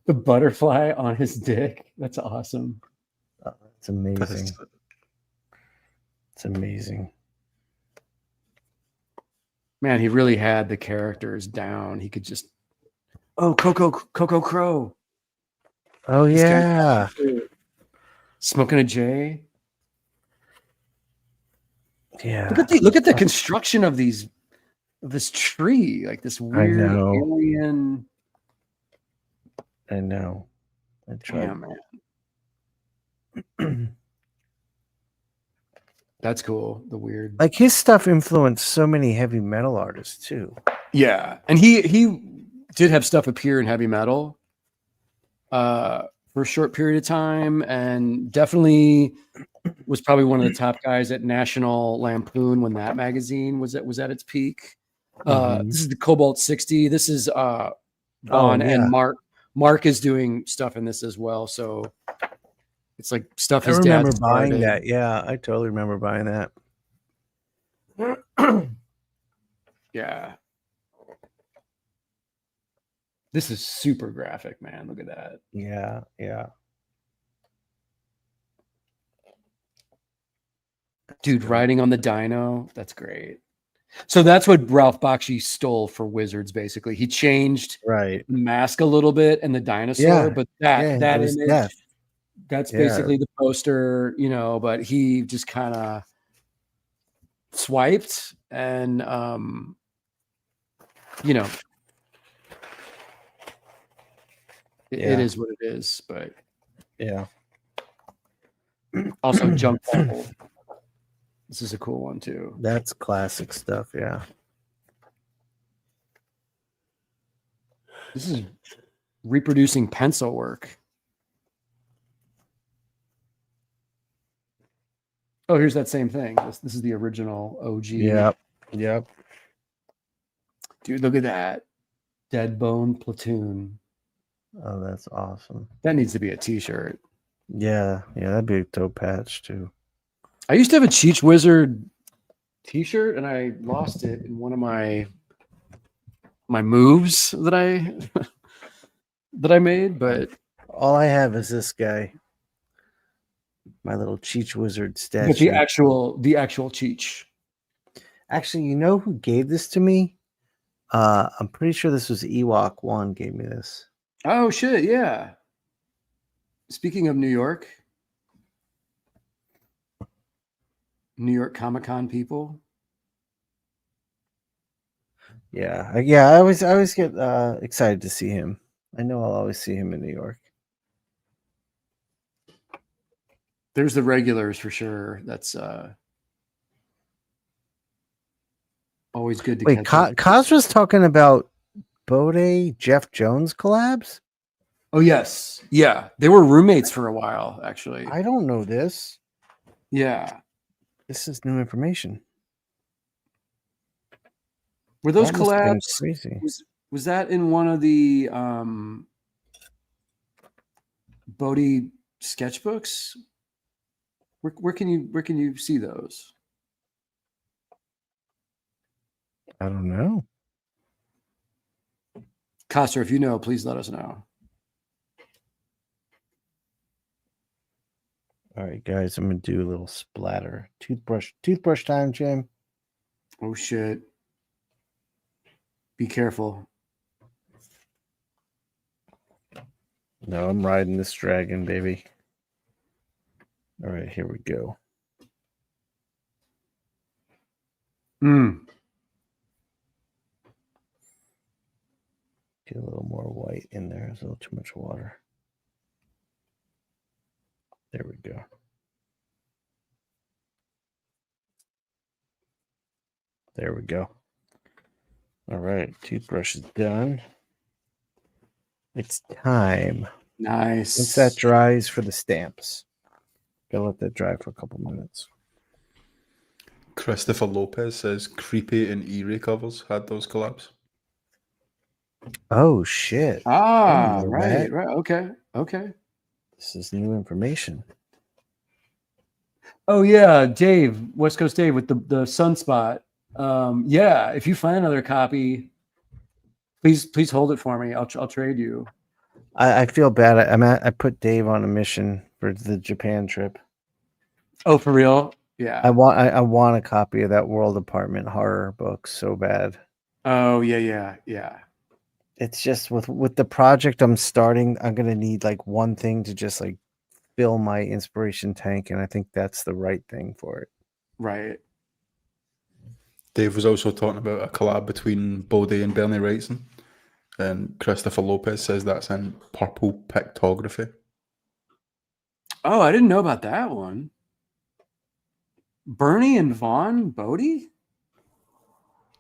butterfly on his dick. That's awesome. Oh, it's amazing. It's amazing. Man, he really had the characters down. He could just Coco Crow. Oh yeah. Smoking a J. Yeah. Look at the construction of this tree, like this weird alien. I know. I tried. Damn, man. That's cool. The weird, like his stuff influenced so many heavy metal artists too. Yeah, and he did have stuff appear in heavy metal for a short period of time, and definitely was probably one of the top guys at National Lampoon when that magazine was at its peak. This is the Cobalt 60. This is Vaughn and Mark is doing stuff in this as well. So it's like stuff his dad I remember started. buying that. Yeah, I totally remember buying that. Yeah. This is super graphic, man. Look at that. Yeah, yeah. Dude, riding on the dino. That's great. So that's what Ralph Bakshi stole for Wizards, basically. He changed the mask a little bit and the dinosaur, but that image, that's basically the poster, but he just kind of swiped and it is what it is, but yeah. Also Junk Bubble. This is a cool one too. That's classic stuff, yeah. This is reproducing pencil work. Oh, here's that same thing. This is the original OG. Yep. Dude, look at that. Dead Bone Platoon. Oh, that's awesome. That needs to be a t-shirt. Yeah, that'd be a dope patch too. I used to have a Cheech Wizard t-shirt and I lost it in one of my moves that I made, but all I have is this guy. My little Cheech Wizard statue. But the actual Cheech. Actually, you know who gave this to me? I'm pretty sure this was Ewok One gave me this. Oh shit, yeah. Speaking of New York Comic-Con people. Yeah. I always get excited to see him. I know I'll always see him in New York. There's the regulars for sure. That's always good to wait. Kaz was talking about Bodē Jeff Jones collabs. Oh yes, yeah. They were roommates for a while, actually. I don't know this. Yeah, this is new information. Were those collabs crazy? Was that in one of the Bodē sketchbooks? Where can you see those? I don't know. Coster, if you know, please let us know. All right, guys, I'm gonna do a little splatter. Toothbrush time, Jim. Oh shit. Be careful. No, I'm riding this dragon, baby. All right, here we go. Get a little more white in there. There's a little too much water. There we go. There we go. All right, toothbrush is done. It's time. Nice. Once that dries for the stamps. Gotta let that dry for a couple minutes. Christopher Lopez says Creepy and Eerie covers had those collabs. Oh shit. Ah, know right, that. right. Okay. This is new information. Oh yeah, Dave, West Coast Dave with the sunspot. Yeah, if you find another copy, please hold it for me. I'll trade you. I feel bad. I put Dave on a mission for the Japan trip. Oh, for real? Yeah. I want a copy of that World Apartment horror book so bad. Oh yeah. It's just with the project I'm starting, I'm gonna need like one thing to just like fill my inspiration tank, and I think that's the right thing for it. Right. Dave was also talking about a collab between Bodē and Bernie Wrightson. And Christopher Lopez says that's in Purple Pictography. Oh, I didn't know about that one. Bernie and Vaughn Bodē?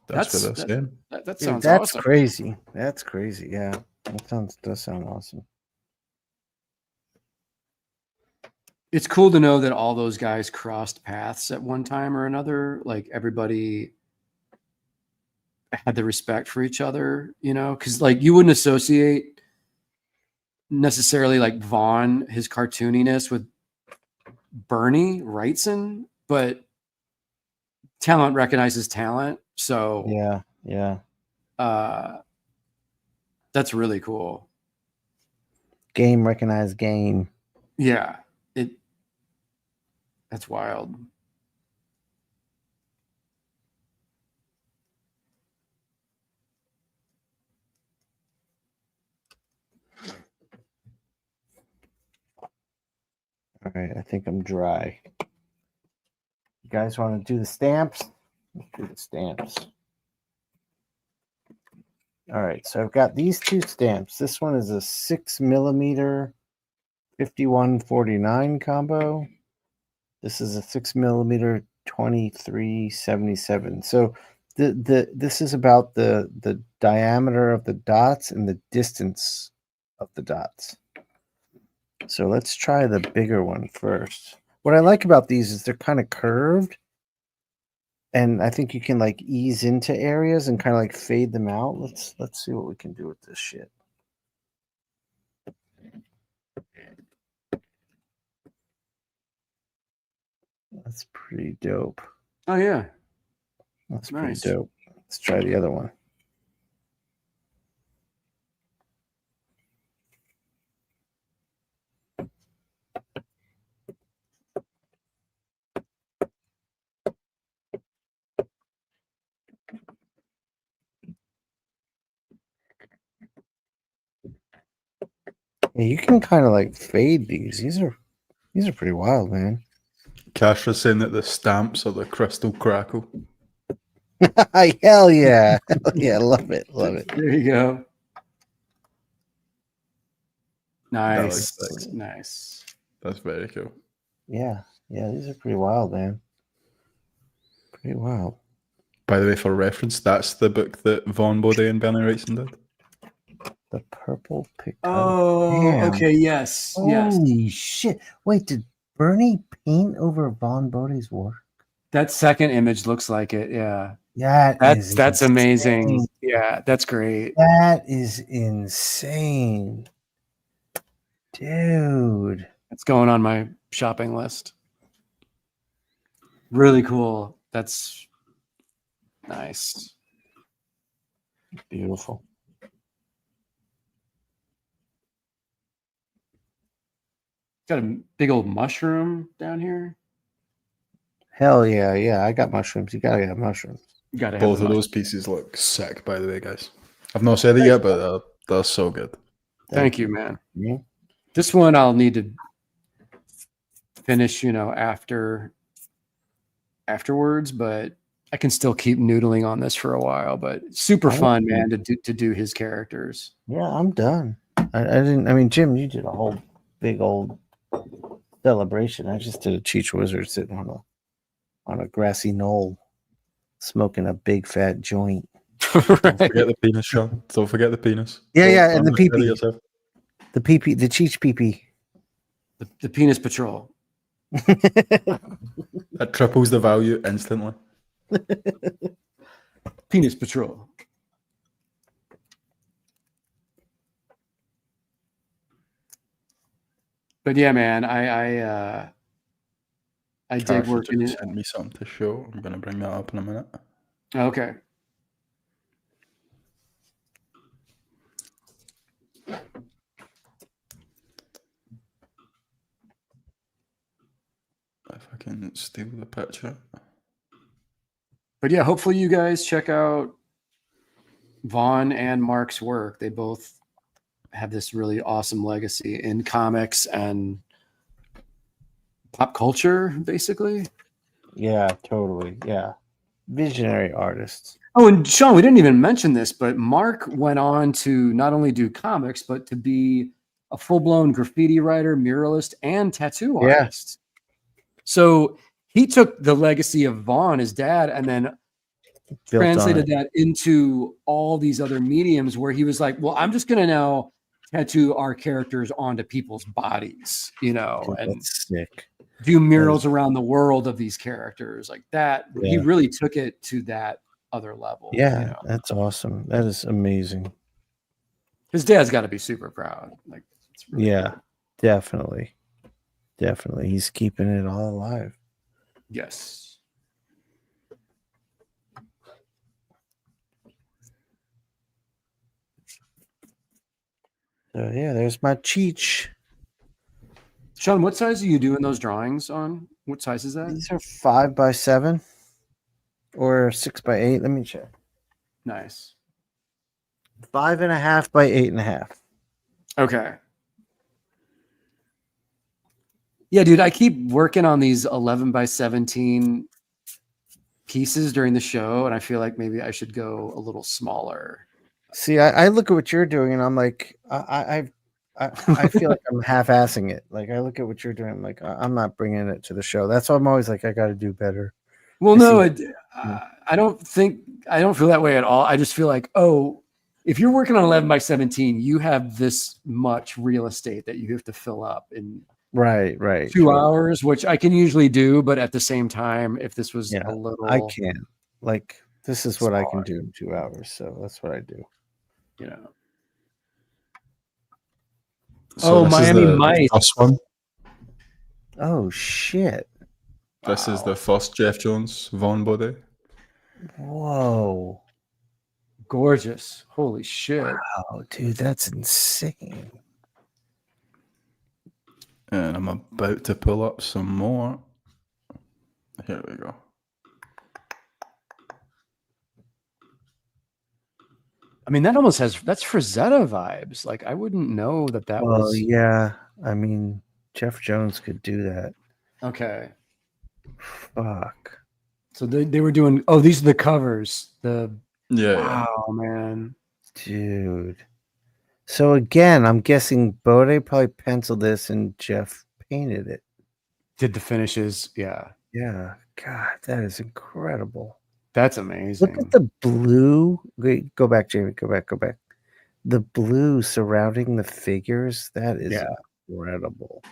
That's what they're saying. That Dude, sounds that's awesome. crazy. That's crazy. Yeah, does sound awesome. It's cool to know that all those guys crossed paths at one time or another. Like everybody had the respect for each other, you know, because like you wouldn't associate necessarily like Vaughn, his cartooniness, with Bernie Wrightson, but talent recognizes talent. So yeah. That's really cool. Game recognized game. Yeah, that's wild. All right, I think I'm dry. You guys want to do the stamps? Let's do the stamps. All right, so I've got these two stamps. This one is a 6mm 5149 combo. This is a 6mm 2377. So this is about the diameter of the dots and the distance of the dots. So let's try the bigger one first. What I like about these is they're kind of curved, and I think you can like ease into areas and kind of like fade them out. Let's see what we can do with this shit. That's pretty dope. Oh yeah, That's nice. pretty dope. Let's try the other one. Yeah, you can kind of like fade these. These are pretty wild, man. Cashra's saying that the stamps are the crystal crackle. Hell yeah. Yeah, love it. Love it. There you go. Nice. Nice. That's very cool. Yeah, these are pretty wild, man. Pretty wild. By the way, for reference, that's the book that Vaughn, Bodē, and Bernie Wrightson did. The purple picture. Oh, Damn. okay, yes. Holy shit. Wait, did Bernie paint over Vaughn Bodē's work? That second image looks like it, yeah. That's amazing. Yeah, that's great. That is insane. Dude. It's going on my shopping list. Really cool. That's nice. Beautiful. Got a big old mushroom down here. Hell yeah. I got mushrooms. You gotta have mushrooms. You gotta have Both of those pieces look sick, by the way, guys. I've not said it yet, but they're so good. Thank you, man. Yeah. This one I'll need to finish, afterwards, but I can still keep noodling on this for a while. But super fun, man, to do his characters. Yeah, I'm done. I mean, Jim, you did a whole big old celebration. I just did a Cheech Wizard sitting on a grassy knoll, smoking a big fat joint. Don't Right. forget the penis, Shawn. Don't forget the penis. Yeah, Don't- yeah, and don't the look ahead of pee-pee. yourself. The PP, the Cheech PP. The penis patrol. That triples the value instantly. Penis patrol. But yeah, man, I dig Carson working just it. sent me something to show. I'm going to bring that up in a minute. Okay. If I can steal the picture. But yeah, hopefully you guys check out Vaughn and Mark's work. They both have this really awesome legacy in comics and pop culture, basically. Yeah, totally. Yeah. Visionary artists. Oh, and Shawn, we didn't even mention this, but Mark went on to not only do comics, but to be a full-blown graffiti writer, muralist, and tattoo Yeah. artist. So he took the legacy of Vaughn, his dad, and then Built on translated it. that into all these other mediums where he was like, well, I'm just going to now tattoo our characters onto people's bodies, you know, Dude, and that's sick. do murals around the world of these characters like that. He Yeah. really took it to that other level. Yeah, you know? that's awesome. That is amazing. His dad's got to be super proud. Like, it's really Yeah, cool. definitely. Definitely. He's keeping it all alive. Yes. So yeah, there's my Cheech. Shawn, what size are you doing those drawings on? What size is that? These are 5x7 or 6x8. Let me check. Nice. 5.5 by 8.5. Okay. Yeah, dude, I keep working on these 11 by 17 pieces during the show, and I feel like maybe I should go a little smaller. See, I look at what you're doing, and I'm like, I feel like I'm half-assing it. Like I look at what you're doing, I'm like, I'm not bringing it to the show. That's why I'm always like, I got to do better. Well, I no, see. I don't feel that way at all. I just feel like, oh, if you're working on 11 by 17, you have this much real estate that you have to fill up in Right. 2 hours, which I can usually do. But at the same time, if this was Yeah, a little, I can. Like this is what I can smaller. do in 2 hours. So that's what I do. You know. So this Miami is the Mice. first one. Oh shit! This is the first Jeff Jones Vaughn Bodē. Whoa! Gorgeous. Holy shit. Wow, dude, that's insane. And I'm about to pull up some more. Here we go. I mean, that's Frazetta vibes. Like, I wouldn't know that Well, was. yeah. I mean, Jeff Jones could do that. Okay. Fuck. So they were doing, these are the covers. Yeah. Wow, man. Dude. So again, I'm guessing Bodē probably penciled this and Jeff painted it. Did the finishes. Yeah. Yeah. God, that is incredible. That's amazing. Look at the blue. Wait, go back, Jamie. Go back. The blue surrounding the figures. That is incredible.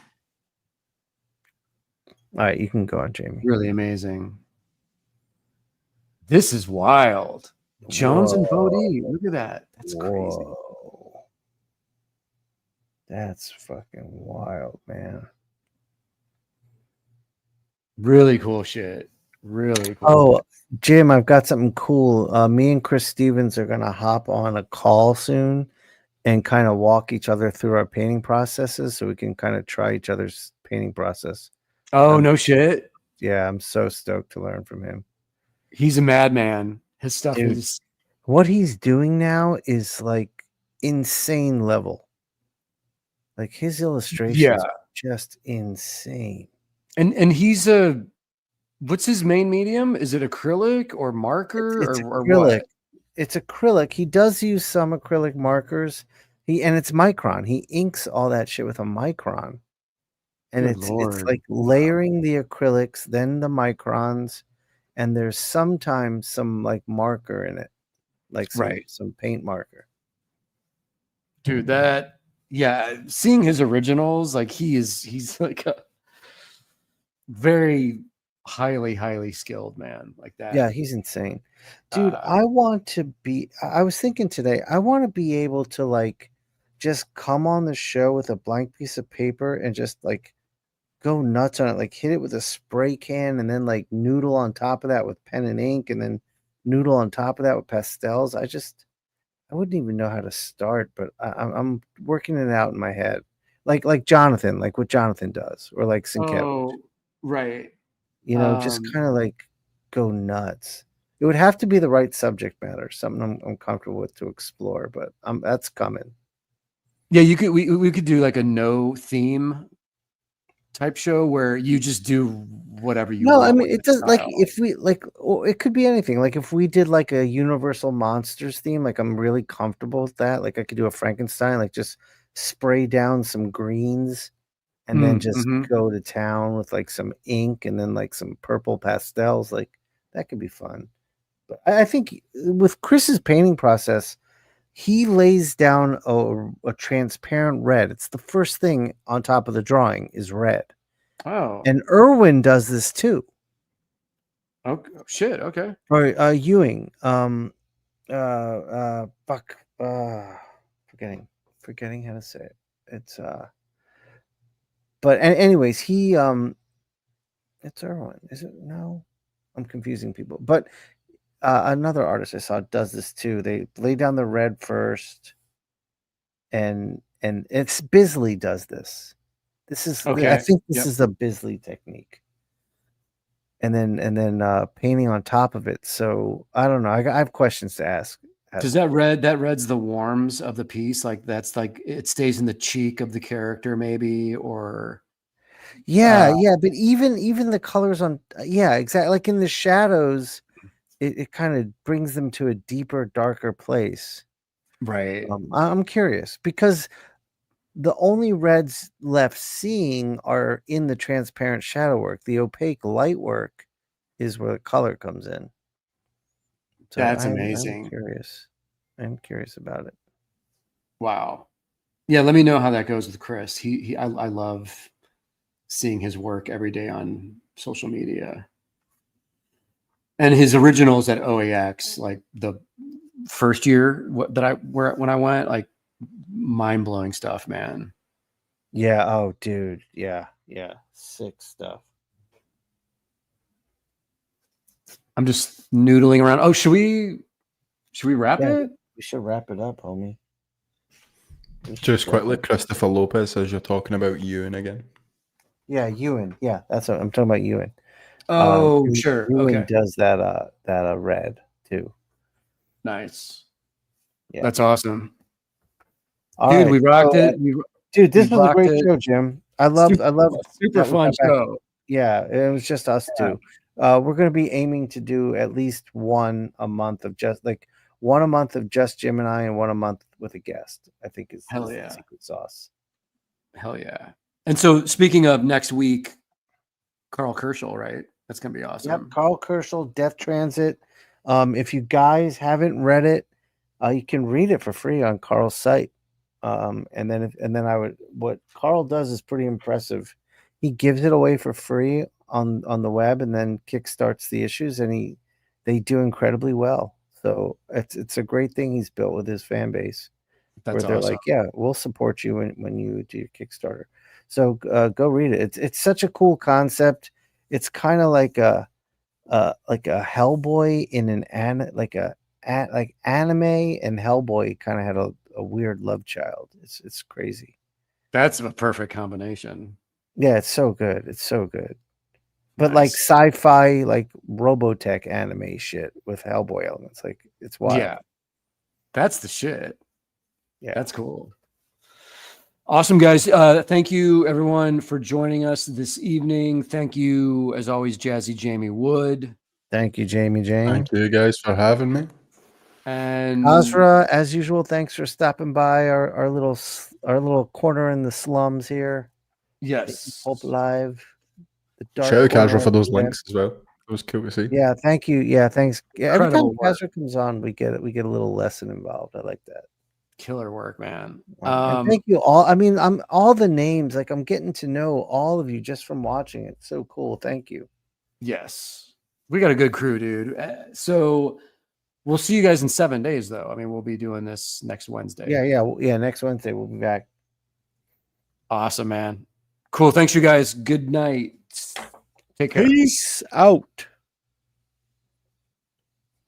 All right, you can go on, Jamie. Really amazing. This is wild. Jones and Bodē. Look at that. That's crazy. Whoa. That's fucking wild, man. Really cool shit. Really cool. Oh, Jim, I've got something cool. Me and Chris Stevens are going to hop on a call soon and kind of walk each other through our painting processes so we can kind of try each other's painting process. No shit. Yeah, I'm so stoked to learn from him. He's a madman. His stuff Dude, is what he's doing now is like insane level. Like his illustrations are just insane. And he's what's his main medium? Is it acrylic or marker It's or acrylic. what? It's acrylic. He does use some acrylic markers. And it's micron. He inks all that shit with a micron. And Good it's Lord. like layering the acrylics, then the microns, and there's sometimes some like marker in it. like some paint marker. Dude, seeing his originals, like he's like a very highly skilled man like that. Yeah, he's insane. Dude, I was thinking today, I want to be able to like just come on the show with a blank piece of paper and just like go nuts on it, like hit it with a spray can and then like noodle on top of that with pen and ink and then noodle on top of that with pastels. I wouldn't even know how to start, but I'm working it out in my head. Like Jonathan, like what Jonathan does, or like Sienkiewicz. Oh, right. You know, just kind of like go nuts. It would have to be the right subject matter, something I'm comfortable with to explore, but that's coming. Yeah, we could do like a no theme type show where you just do whatever you want. No, I mean it does like if we like it could be anything. Like if we did like a Universal Monsters theme, like I'm really comfortable with that. Like I could do a Frankenstein, like just spray down some greens and then just go to town with like some ink and then like some purple pastels. Like that could be fun. But I think with Chris's painting process, he lays down a transparent red. It's the first thing on top of the drawing is red. Oh. And Irwin does this too. Oh shit, okay. Or Ewing. Forgetting how to say it. It's but anyways, he it's Irwin. Is it? No. I'm confusing people. But another artist I saw does this too. They lay down the red first, and it's Bisley does this. This is okay. I think this is a Bisley technique. And then painting on top of it. So I don't know. I have questions to ask. Does that red's the warms of the piece? Like that's like it stays in the cheek of the character, maybe, or yeah, but even the colors on exactly, like in the shadows, it kind of brings them to a deeper, darker place. Right. I'm curious because the only reds left seeing are in the transparent shadow work. The opaque light work is where the color comes in. So that's amazing. I'm curious about it. Wow. Yeah, let me know how that goes with Chris. I love seeing his work every day on social media. And his originals at OAX, like the first year when I went, like mind-blowing stuff, man. Yeah. Oh, dude. Yeah. Sick stuff. I'm just noodling around. Oh, should we wrap it? We should wrap it up, homie. Just quickly, Christopher Lopez says you're talking about Ewan again. Yeah, Ewan. Yeah, that's what I'm talking about. Ewan. Oh, sure. Ewan does that red too. Nice. Yeah, that's awesome. All dude, right. We rocked it. Dude, this was a great show, Jim. I love super fun show. Yeah, it was just us two. We're going to be aiming to do at least one a month of just Jim and I, and one a month with a guest. I think is the secret sauce. Hell yeah. And so speaking of next week, Carl Kerschel, right? That's going to be awesome. Yep, Carl Kerschel, Death Transit. If you guys haven't read it, you can read it for free on Carl's site. And then what Carl does is pretty impressive. He gives it away for free on the web and then kickstarts the issues, and they do incredibly well. So it's a great thing he's built with his fan base. That's where they're awesome. like, yeah, we'll support you when you do your Kickstarter. So go read it. It's such a cool concept. It's kind of like a Hellboy in an anime, and Hellboy kind of had a weird love child. It's crazy. That's a perfect combination. Yeah, it's so good. It's so good. But like sci-fi, like Robotech anime shit with Hellboy elements. Like it's wild. Yeah. That's the shit. Yeah. That's cool. Awesome, guys. Thank you, everyone, for joining us this evening. Thank you, as always, Jazzy Jamie Wood. Thank you, Jamie Jane. Thank you guys for having me. And Azra, as usual, thanks for stopping by our little corner in the slums here. Yes. Pulp Live. Shout out Azra for those links as well. It was cool to see. Yeah, thank you. Yeah, thanks. Yeah, every time Incredible work. Kaiser comes on, we get a little lesson involved. I like that. Killer work, man. And thank you all. I mean, I'm all the names, like I'm getting to know all of you just from watching it. So cool. Thank you. Yes, we got a good crew, dude. So we'll see you guys in 7 days, though. I mean, we'll be doing this next Wednesday. Yeah. Next Wednesday we'll be back. Awesome, man. Cool. Thanks, you guys. Good night. Take care. Peace out.